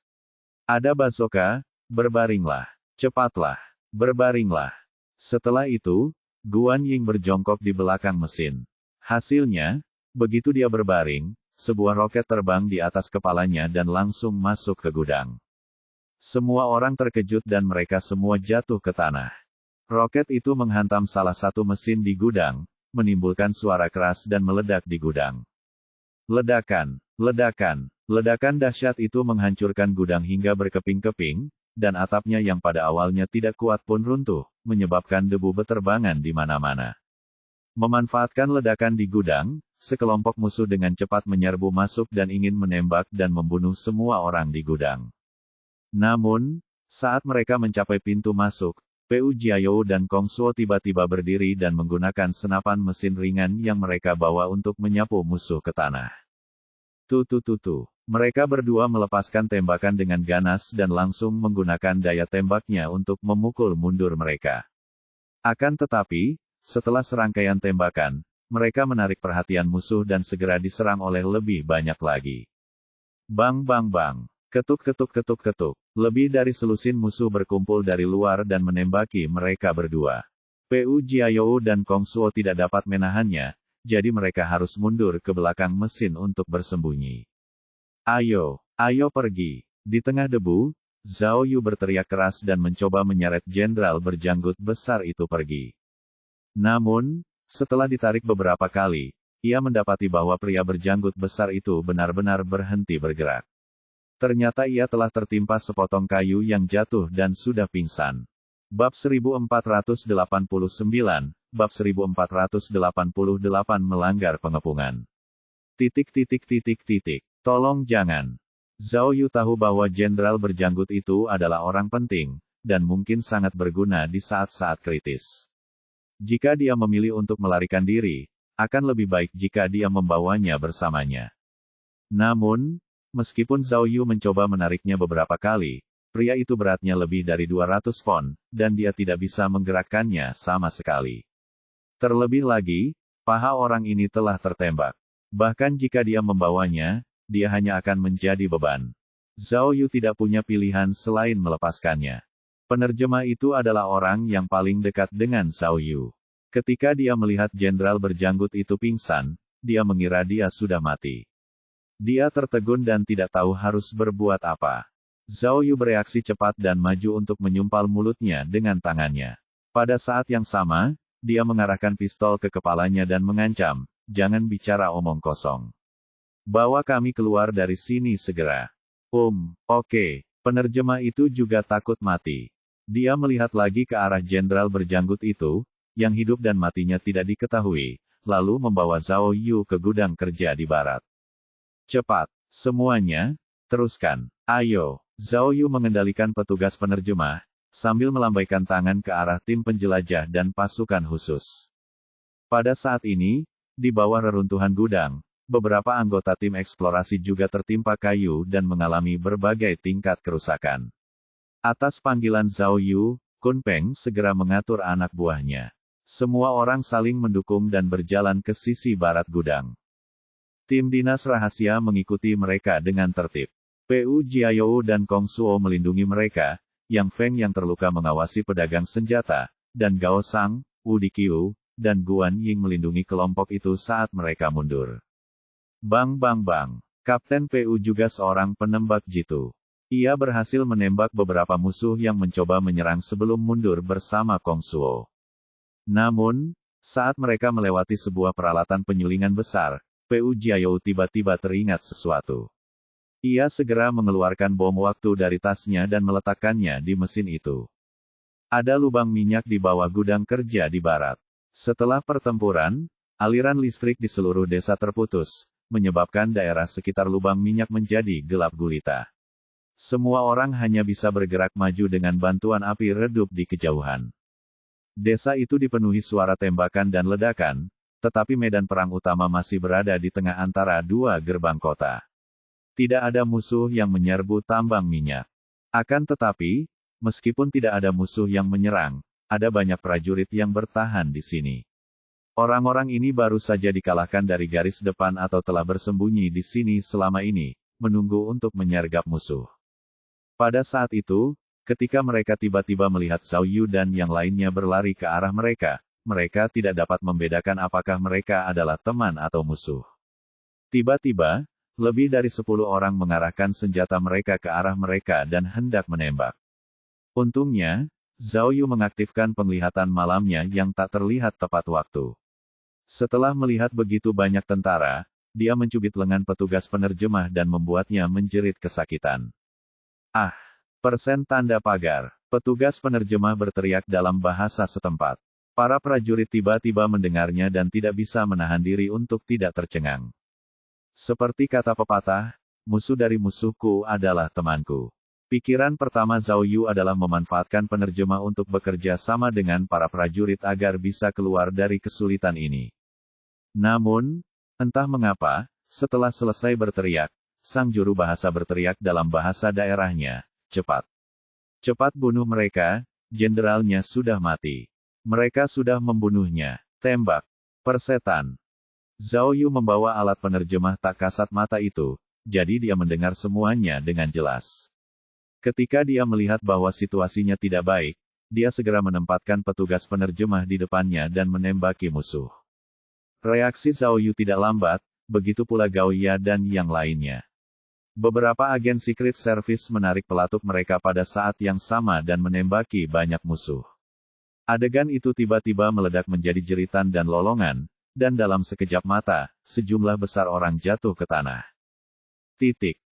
Ada bazooka, berbaringlah. Cepatlah, berbaringlah." Setelah itu, Guan Ying berjongkok di belakang mesin. Hasilnya, begitu dia berbaring, sebuah roket terbang di atas kepalanya dan langsung masuk ke gudang. Semua orang terkejut dan mereka semua jatuh ke tanah. Roket itu menghantam salah satu mesin di gudang, menimbulkan suara keras dan meledak di gudang. Ledakan dahsyat itu menghancurkan gudang hingga berkeping-keping, dan atapnya yang pada awalnya tidak kuat pun runtuh, menyebabkan debu beterbangan di mana-mana. Memanfaatkan ledakan di gudang, sekelompok musuh dengan cepat menyerbu masuk dan ingin menembak dan membunuh semua orang di gudang. Namun, saat mereka mencapai pintu masuk, Pu Jiayou dan Kong Suo tiba-tiba berdiri dan menggunakan senapan mesin ringan yang mereka bawa untuk menyapu musuh ke tanah. Mereka berdua melepaskan tembakan dengan ganas dan langsung menggunakan daya tembaknya untuk memukul mundur mereka. Akan tetapi, setelah serangkaian tembakan, mereka menarik perhatian musuh dan segera diserang oleh lebih banyak lagi. Bang bang bang. Ketuk. Lebih dari selusin musuh berkumpul dari luar dan menembaki mereka berdua. Pu Jiayou dan Kong Suo tidak dapat menahannya, jadi mereka harus mundur ke belakang mesin untuk bersembunyi. Ayo pergi." Di tengah debu, Zhao Yu berteriak keras dan mencoba menyeret jenderal berjanggut besar itu pergi. Namun, setelah ditarik beberapa kali, ia mendapati bahwa pria berjanggut besar itu benar-benar berhenti bergerak. Ternyata ia telah tertimpa sepotong kayu yang jatuh dan sudah pingsan. Bab 1489, Bab 1488 melanggar pengepungan. Tolong jangan. Zhao Yu tahu bahwa jenderal berjanggut itu adalah orang penting, dan mungkin sangat berguna di saat-saat kritis. Jika dia memilih untuk melarikan diri, akan lebih baik jika dia membawanya bersamanya. Namun, meskipun Zhao Yu mencoba menariknya beberapa kali, pria itu beratnya lebih dari 200 pon, dan dia tidak bisa menggerakkannya sama sekali. Terlebih lagi, paha orang ini telah tertembak. Bahkan jika dia membawanya, dia hanya akan menjadi beban. Zhao Yu tidak punya pilihan selain melepaskannya. Penerjemah itu adalah orang yang paling dekat dengan Zhao Yu. Ketika dia melihat jenderal berjanggut itu pingsan, dia mengira dia sudah mati. Dia tertegun dan tidak tahu harus berbuat apa. Zhao Yu bereaksi cepat dan maju untuk menyumpal mulutnya dengan tangannya. Pada saat yang sama, dia mengarahkan pistol ke kepalanya dan mengancam, "Jangan bicara omong kosong. Bawa kami keluar dari sini segera." Oke. Penerjemah itu juga takut mati. Dia melihat lagi ke arah jenderal berjanggut itu, yang hidup dan matinya tidak diketahui, lalu membawa Zhao Yu ke gudang kerja di barat. Cepat, semuanya, teruskan. Ayo, Zhao Yu mengendalikan petugas penerjemah, sambil melambaikan tangan ke arah tim penjelajah dan pasukan khusus. Pada saat ini, di bawah reruntuhan gudang, beberapa anggota tim eksplorasi juga tertimpa kayu dan mengalami berbagai tingkat kerusakan. Atas panggilan Zhao Yu, Kun Peng segera mengatur anak buahnya. Semua orang saling mendukung dan berjalan ke sisi barat gudang. Tim dinas rahasia mengikuti mereka dengan tertib. Pu Jiayou dan Kong Suo melindungi mereka, Yang Feng yang terluka mengawasi pedagang senjata, dan Gao Sang, Wu Diqiu, dan Guan Ying melindungi kelompok itu saat mereka mundur. Bang bang bang. Kapten Pu juga seorang penembak jitu. Ia berhasil menembak beberapa musuh yang mencoba menyerang sebelum mundur bersama Kong Suo. Namun, saat mereka melewati sebuah peralatan penyulingan besar, Pu Jiayou tiba-tiba teringat sesuatu. Ia segera mengeluarkan bom waktu dari tasnya dan meletakkannya di mesin itu. Ada lubang minyak di bawah gudang kerja di barat. Setelah pertempuran, aliran listrik di seluruh desa terputus, menyebabkan daerah sekitar lubang minyak menjadi gelap gulita. Semua orang hanya bisa bergerak maju dengan bantuan api redup di kejauhan. Desa itu dipenuhi suara tembakan dan ledakan, tetapi medan perang utama masih berada di tengah antara dua gerbang kota. Tidak ada musuh yang menyerbu tambang minyak. Akan tetapi, meskipun tidak ada musuh yang menyerang, ada banyak prajurit yang bertahan di sini. Orang-orang ini baru saja dikalahkan dari garis depan atau telah bersembunyi di sini selama ini, menunggu untuk menyergap musuh. Pada saat itu, ketika mereka tiba-tiba melihat Zhao Yu dan yang lainnya berlari ke arah mereka, mereka tidak dapat membedakan apakah mereka adalah teman atau musuh. Tiba-tiba, lebih dari 10 orang mengarahkan senjata mereka ke arah mereka dan hendak menembak. Untungnya, Zhao Yu mengaktifkan penglihatan malamnya yang tak terlihat tepat waktu. Setelah melihat begitu banyak tentara, dia mencubit lengan petugas penerjemah dan membuatnya menjerit kesakitan. Ah! Persen tanda pagar. Petugas penerjemah berteriak dalam bahasa setempat. Para prajurit tiba-tiba mendengarnya dan tidak bisa menahan diri untuk tidak tercengang. Seperti kata pepatah, musuh dari musuhku adalah temanku. Pikiran pertama Zhao Yu adalah memanfaatkan penerjemah untuk bekerja sama dengan para prajurit agar bisa keluar dari kesulitan ini. Namun, entah mengapa, setelah selesai berteriak, sang juru bahasa berteriak dalam bahasa daerahnya, cepat. Cepat bunuh mereka, jenderalnya sudah mati. Mereka sudah membunuhnya. Tembak. Persetan. Zhao Yu membawa alat penerjemah tak kasat mata itu, jadi dia mendengar semuanya dengan jelas. Ketika dia melihat bahwa situasinya tidak baik, dia segera menempatkan petugas penerjemah di depannya dan menembaki musuh. Reaksi Zhao Yu tidak lambat, begitu pula Gao Ya dan yang lainnya. Beberapa agen Secret Service menarik pelatuk mereka pada saat yang sama dan menembaki banyak musuh. Adegan itu tiba-tiba meledak menjadi jeritan dan lolongan, dan dalam sekejap mata, sejumlah besar orang jatuh ke tanah.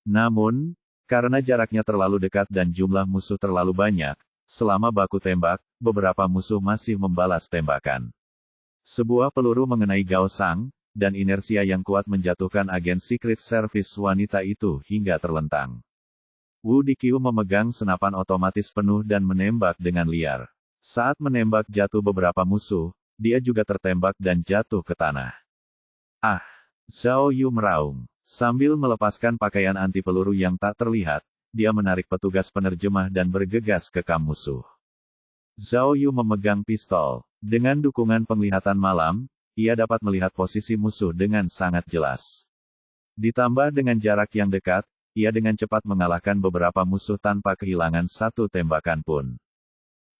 Namun, karena jaraknya terlalu dekat dan jumlah musuh terlalu banyak, selama baku tembak, beberapa musuh masih membalas tembakan. Sebuah peluru mengenai Gao Sang, dan inersia yang kuat menjatuhkan agen Secret Service wanita itu hingga terlentang. Wu Diqiu memegang senapan otomatis penuh dan menembak dengan liar. Saat menembak jatuh beberapa musuh, dia juga tertembak dan jatuh ke tanah. Ah! Zhao Yu meraung. Sambil melepaskan pakaian anti peluru yang tak terlihat, dia menarik petugas penerjemah dan bergegas ke kamp musuh. Zhao Yu memegang pistol. Dengan dukungan penglihatan malam, ia dapat melihat posisi musuh dengan sangat jelas. Ditambah dengan jarak yang dekat, ia dengan cepat mengalahkan beberapa musuh tanpa kehilangan satu tembakan pun.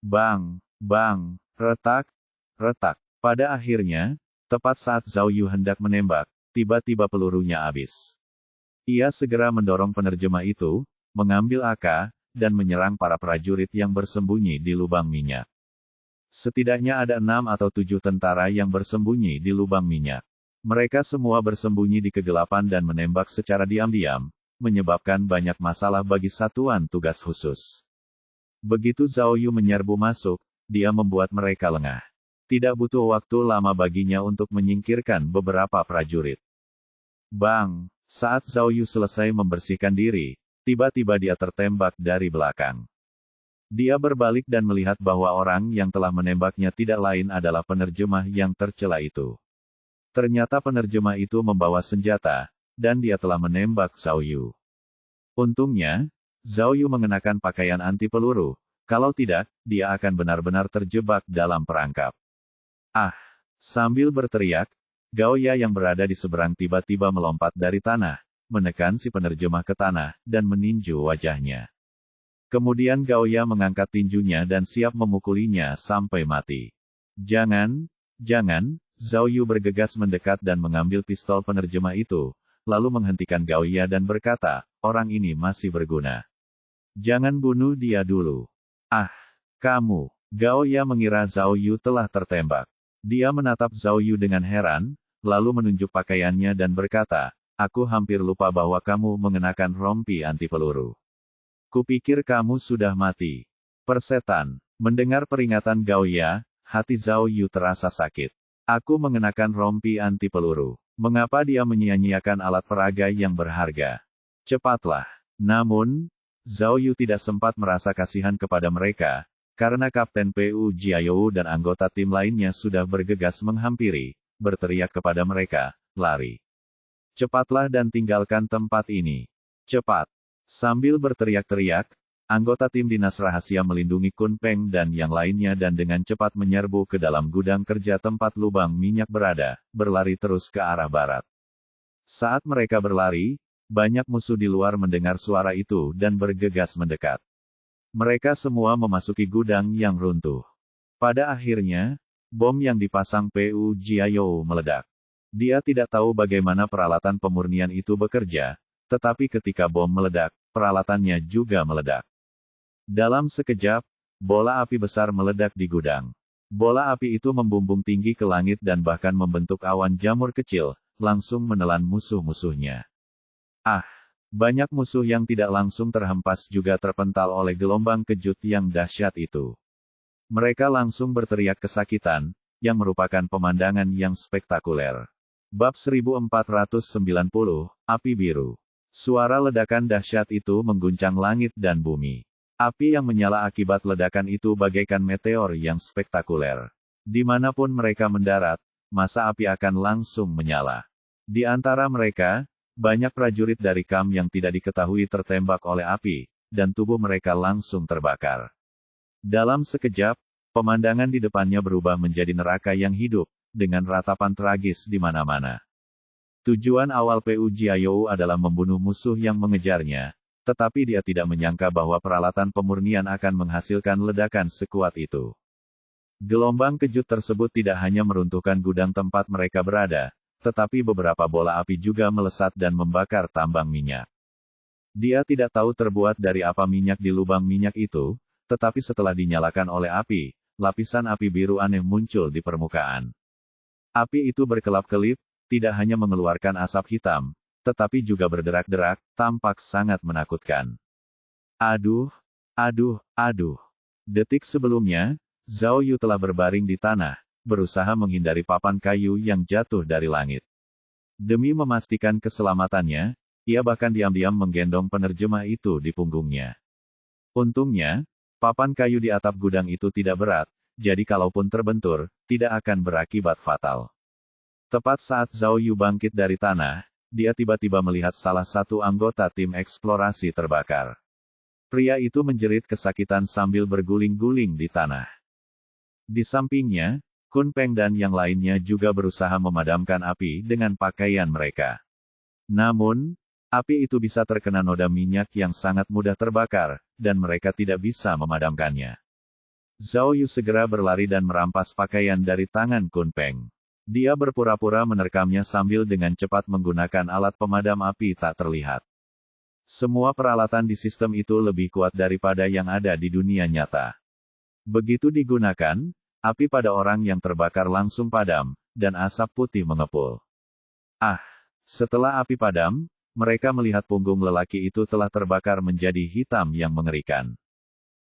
Bang! Bang! Retak! Retak. Pada akhirnya, tepat saat Zhao Yu hendak menembak, tiba-tiba pelurunya habis. Ia segera mendorong penerjemah itu, mengambil AK, dan menyerang para prajurit yang bersembunyi di lubang minyak. Setidaknya ada 6 atau 7 tentara yang bersembunyi di lubang minyak. Mereka semua bersembunyi di kegelapan dan menembak secara diam-diam, menyebabkan banyak masalah bagi satuan tugas khusus. Begitu Zhao Yu menyerbu masuk, dia membuat mereka lengah. Tidak butuh waktu lama baginya untuk menyingkirkan beberapa prajurit. Bang! Saat Zhao Yu selesai membersihkan diri, tiba-tiba dia tertembak dari belakang. Dia berbalik dan melihat bahwa orang yang telah menembaknya tidak lain adalah penerjemah yang tercela itu. Ternyata penerjemah itu membawa senjata, dan dia telah menembak Zhao Yu. Untungnya, Zhao Yu mengenakan pakaian anti peluru, kalau tidak, dia akan benar-benar terjebak dalam perangkap. Ah! Sambil berteriak, Gao Ya yang berada di seberang tiba-tiba melompat dari tanah, menekan si penerjemah ke tanah, dan meninju wajahnya. Kemudian Gao Ya mengangkat tinjunya dan siap memukulinya sampai mati. Jangan, Zhao Yu bergegas mendekat dan mengambil pistol penerjemah itu, lalu menghentikan Gao Ya dan berkata, orang ini masih berguna. Jangan bunuh dia dulu. Ah, kamu. Gao Ya mengira Zhao Yu telah tertembak. Dia menatap Zhao Yu dengan heran, lalu menunjuk pakaiannya dan berkata, aku hampir lupa bahwa kamu mengenakan rompi anti peluru. Kupikir kamu sudah mati. Persetan. Mendengar peringatan Gao Ya, hati Zhao Yu terasa sakit. Aku mengenakan rompi anti peluru. Mengapa dia menyia-nyiakan alat peraga yang berharga? Cepatlah. Namun, Zhao Yu tidak sempat merasa kasihan kepada mereka, karena Kapten Pu Jiayou dan anggota tim lainnya sudah bergegas menghampiri, berteriak kepada mereka, lari. Cepatlah dan tinggalkan tempat ini. Cepat. Sambil berteriak-teriak, anggota tim dinas rahasia melindungi Kun Peng dan yang lainnya dan dengan cepat menyerbu ke dalam gudang kerja tempat lubang minyak berada, berlari terus ke arah barat. Saat mereka berlari, banyak musuh di luar mendengar suara itu dan bergegas mendekat. Mereka semua memasuki gudang yang runtuh. Pada akhirnya, bom yang dipasang Pu Jiayou meledak. Dia tidak tahu bagaimana peralatan pemurnian itu bekerja, tetapi ketika bom meledak, peralatannya juga meledak. Dalam sekejap, bola api besar meledak di gudang. Bola api itu membumbung tinggi ke langit dan bahkan membentuk awan jamur kecil, langsung menelan musuh-musuhnya. Ah! Banyak musuh yang tidak langsung terhempas juga terpental oleh gelombang kejut yang dahsyat itu. Mereka langsung berteriak kesakitan, yang merupakan pemandangan yang spektakuler. Bab 1490, Api Biru. Suara ledakan dahsyat itu mengguncang langit dan bumi. Api yang menyala akibat ledakan itu bagaikan meteor yang spektakuler. Dimanapun mereka mendarat, massa api akan langsung menyala. Di antara mereka, banyak prajurit dari Kam yang tidak diketahui tertembak oleh api, dan tubuh mereka langsung terbakar. Dalam sekejap, pemandangan di depannya berubah menjadi neraka yang hidup, dengan ratapan tragis di mana-mana. Tujuan awal Pu Jiayou adalah membunuh musuh yang mengejarnya, tetapi dia tidak menyangka bahwa peralatan pemurnian akan menghasilkan ledakan sekuat itu. Gelombang kejut tersebut tidak hanya meruntuhkan gudang tempat mereka berada, tetapi beberapa bola api juga melesat dan membakar tambang minyak. Dia tidak tahu terbuat dari apa minyak di lubang minyak itu, tetapi setelah dinyalakan oleh api, lapisan api biru aneh muncul di permukaan. Api itu berkelap-kelip, tidak hanya mengeluarkan asap hitam, tetapi juga berderak-derak, tampak sangat menakutkan. Aduh! Detik sebelumnya, Zhao Yu telah berbaring di tanah, berusaha menghindari papan kayu yang jatuh dari langit. Demi memastikan keselamatannya, ia bahkan diam-diam menggendong penerjemah itu di punggungnya. Untungnya, papan kayu di atap gudang itu tidak berat, jadi kalaupun terbentur, tidak akan berakibat fatal. Tepat saat Zhao Yu bangkit dari tanah, dia tiba-tiba melihat salah satu anggota tim eksplorasi terbakar. Pria itu menjerit kesakitan sambil berguling-guling di tanah. Di sampingnya, Kun Peng dan yang lainnya juga berusaha memadamkan api dengan pakaian mereka. Namun, api itu bisa terkena noda minyak yang sangat mudah terbakar, dan mereka tidak bisa memadamkannya. Zhao Yu segera berlari dan merampas pakaian dari tangan Kun Peng. Dia berpura-pura menerkamnya sambil dengan cepat menggunakan alat pemadam api tak terlihat. Semua peralatan di sistem itu lebih kuat daripada yang ada di dunia nyata. Begitu digunakan, api pada orang yang terbakar langsung padam, dan asap putih mengepul. Ah! Setelah api padam, mereka melihat punggung lelaki itu telah terbakar menjadi hitam yang mengerikan.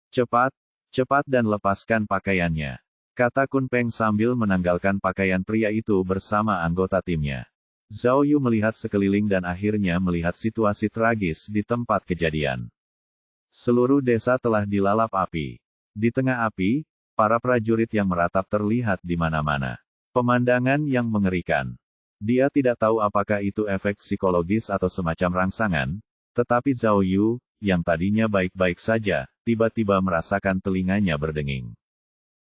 Cepat dan lepaskan pakaiannya. kata Kun Peng sambil menanggalkan pakaian pria itu bersama anggota timnya. Zhao Yu melihat sekeliling dan akhirnya melihat situasi tragis di tempat kejadian. Seluruh desa telah dilalap api. Di tengah api, para prajurit yang meratap terlihat di mana-mana. Pemandangan yang mengerikan. Dia tidak tahu apakah itu efek psikologis atau semacam rangsangan, tetapi Zhao Yu, yang tadinya baik-baik saja, tiba-tiba merasakan telinganya berdenging.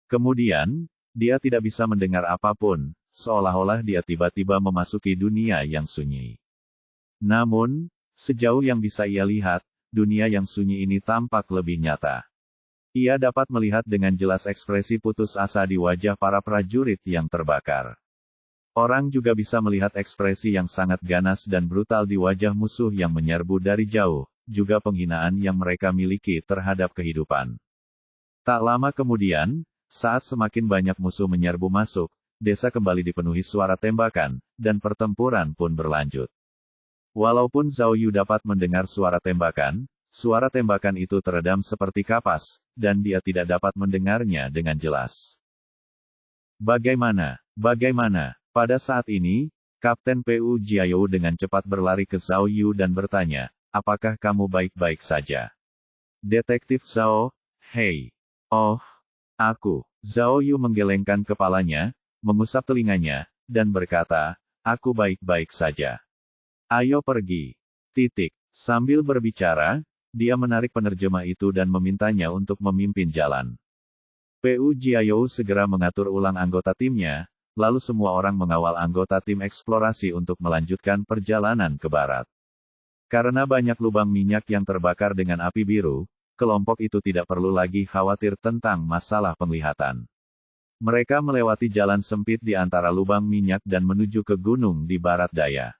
Kemudian, dia tidak bisa mendengar apapun, seolah-olah dia tiba-tiba memasuki dunia yang sunyi. Namun, sejauh yang bisa ia lihat, dunia yang sunyi ini tampak lebih nyata. Ia dapat melihat dengan jelas ekspresi putus asa di wajah para prajurit yang terbakar. Orang juga bisa melihat ekspresi yang sangat ganas dan brutal di wajah musuh yang menyerbu dari jauh, juga penghinaan yang mereka miliki terhadap kehidupan. Tak lama kemudian, saat semakin banyak musuh menyerbu masuk, desa kembali dipenuhi suara tembakan, dan pertempuran pun berlanjut. Walaupun Zhao Yu dapat mendengar suara tembakan itu teredam seperti kapas, dan dia tidak dapat mendengarnya dengan jelas. Bagaimana? Pada saat ini, Kapten Pu Jiayou dengan cepat berlari ke Zhao Yu dan bertanya, apakah kamu baik-baik saja? Detektif Zhao, hei. Oh, aku. Zhao Yu menggelengkan kepalanya, mengusap telinganya, dan berkata, aku baik-baik saja. Ayo pergi. Sambil berbicara, dia menarik penerjemah itu dan memintanya untuk memimpin jalan. Pu Jiayou segera mengatur ulang anggota timnya, lalu semua orang mengawal anggota tim eksplorasi untuk melanjutkan perjalanan ke barat. Karena banyak lubang minyak yang terbakar dengan api biru, kelompok itu tidak perlu lagi khawatir tentang masalah penglihatan. Mereka melewati jalan sempit di antara lubang minyak dan menuju ke gunung di barat daya.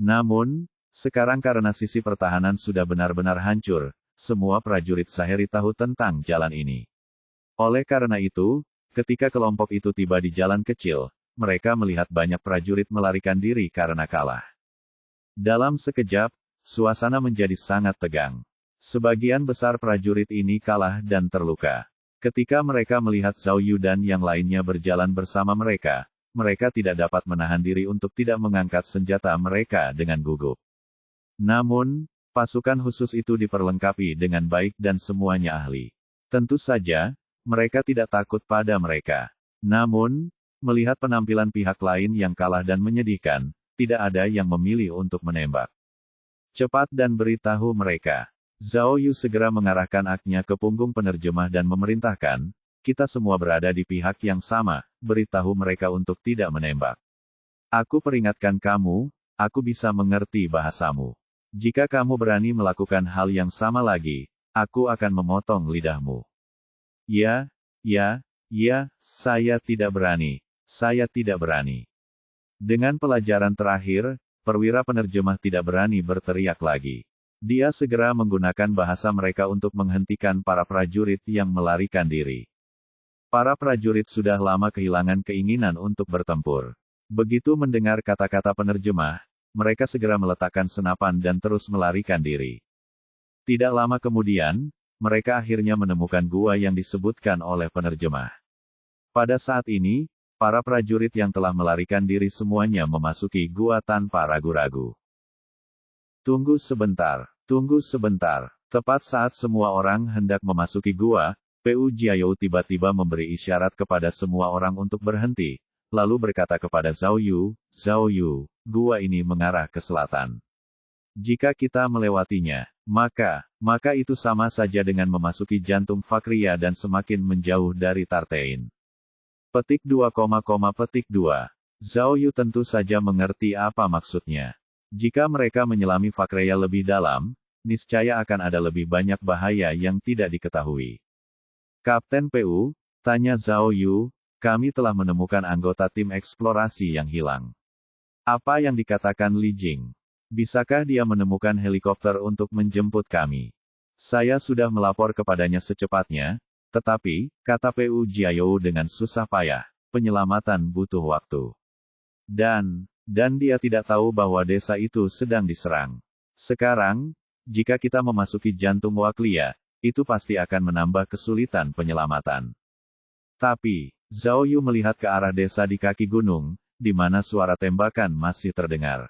Namun, sekarang karena sisi pertahanan sudah benar-benar hancur, semua prajurit Saheri tahu tentang jalan ini. Oleh karena itu, ketika kelompok itu tiba di jalan kecil, mereka melihat banyak prajurit melarikan diri karena kalah. Dalam sekejap, suasana menjadi sangat tegang. Sebagian besar prajurit ini kalah dan terluka. Ketika mereka melihat Zhao Yu dan yang lainnya berjalan bersama mereka, mereka tidak dapat menahan diri untuk tidak mengangkat senjata mereka dengan gugup. Namun, pasukan khusus itu diperlengkapi dengan baik dan semuanya ahli. Tentu saja, mereka tidak takut pada mereka. Namun, melihat penampilan pihak lain yang kalah dan menyedihkan, tidak ada yang memilih untuk menembak. Cepat dan beritahu mereka. Zhao Yu segera mengarahkan aknya ke punggung penerjemah dan memerintahkan, kita semua berada di pihak yang sama, beritahu mereka untuk tidak menembak. Aku peringatkan kamu, aku bisa mengerti bahasamu. Jika kamu berani melakukan hal yang sama lagi, aku akan memotong lidahmu. Ya, saya tidak berani. Dengan pelajaran terakhir, perwira penerjemah tidak berani berteriak lagi. Dia segera menggunakan bahasa mereka untuk menghentikan para prajurit yang melarikan diri. Para prajurit sudah lama kehilangan keinginan untuk bertempur. Begitu mendengar kata-kata penerjemah, mereka segera meletakkan senapan dan terus melarikan diri. Tidak lama kemudian, mereka akhirnya menemukan gua yang disebutkan oleh penerjemah. Pada saat ini, para prajurit yang telah melarikan diri semuanya memasuki gua tanpa ragu-ragu. Tunggu sebentar. Tepat saat semua orang hendak memasuki gua, Pu Jiayou tiba-tiba memberi isyarat kepada semua orang untuk berhenti, lalu berkata kepada Zhao Yu, gua ini mengarah ke selatan. Jika kita melewatinya, maka itu sama saja dengan memasuki jantung Fakria dan semakin menjauh dari Tartein. Petik 2, Zhao Yu tentu saja mengerti apa maksudnya. Jika mereka menyelami Fakria lebih dalam, niscaya akan ada lebih banyak bahaya yang tidak diketahui. Kapten Pu, tanya Zhao Yu, kami telah menemukan anggota tim eksplorasi yang hilang. Apa yang dikatakan Li Jing? Bisakah dia menemukan helikopter untuk menjemput kami? Saya sudah melapor kepadanya secepatnya, tetapi, kata Pu Jiayou dengan susah payah, penyelamatan butuh waktu. Dan dia tidak tahu bahwa desa itu sedang diserang. Sekarang, jika kita memasuki jantung Waklia, itu pasti akan menambah kesulitan penyelamatan. Tapi, Zhao Yu melihat ke arah desa di kaki gunung, di mana suara tembakan masih terdengar.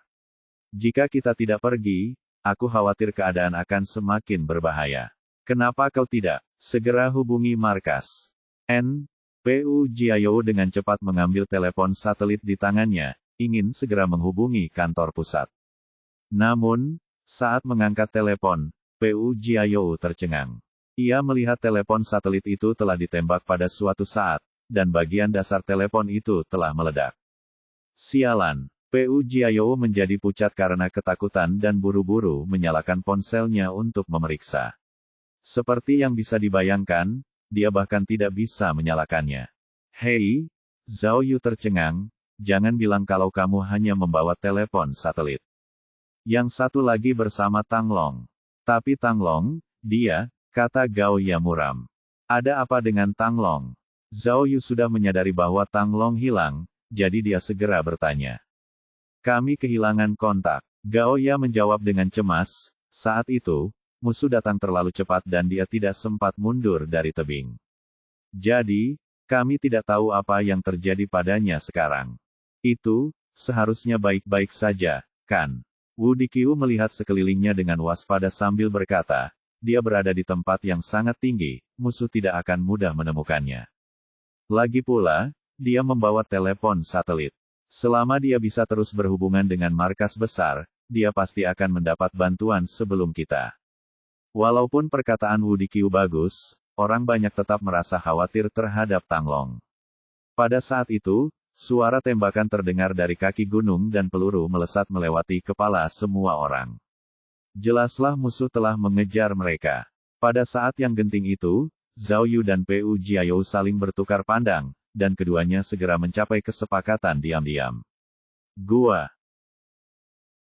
Jika kita tidak pergi, aku khawatir keadaan akan semakin berbahaya. Kenapa kau tidak segera hubungi markas? Pu Jiayou dengan cepat mengambil telepon satelit di tangannya, ingin segera menghubungi kantor pusat. Namun, saat mengangkat telepon, Pu Jiayou tercengang. Ia melihat telepon satelit itu telah ditembak pada suatu saat, dan bagian dasar telepon itu telah meledak. Sialan, Pu Jiayou menjadi pucat karena ketakutan dan buru-buru menyalakan ponselnya untuk memeriksa. Seperti yang bisa dibayangkan, dia bahkan tidak bisa menyalakannya. Hei, Zhao Yu tercengang, jangan bilang kalau kamu hanya membawa telepon satelit. Yang satu lagi bersama Tang Long. Tapi Tang Long, dia, kata Gao Ya muram. Ada apa dengan Tang Long? Zhao Yu sudah menyadari bahwa Tang Long hilang, jadi dia segera bertanya. Kami kehilangan kontak. Gao Ya menjawab dengan cemas, saat itu, musuh datang terlalu cepat dan dia tidak sempat mundur dari tebing. Jadi, kami tidak tahu apa yang terjadi padanya sekarang. Itu, seharusnya baik-baik saja, kan? Wu Diqiu melihat sekelilingnya dengan waspada sambil berkata, dia berada di tempat yang sangat tinggi, musuh tidak akan mudah menemukannya. Lagi pula, dia membawa telepon satelit. Selama dia bisa terus berhubungan dengan markas besar, dia pasti akan mendapat bantuan sebelum kita. Walaupun perkataan Wu Diqiu bagus, orang banyak tetap merasa khawatir terhadap Tang Long. Pada saat itu, suara tembakan terdengar dari kaki gunung dan peluru melesat melewati kepala semua orang. Jelaslah musuh telah mengejar mereka. Pada saat yang genting itu, Zhao Yu dan Pu Jiayou saling bertukar pandang, dan keduanya segera mencapai kesepakatan diam-diam. Gua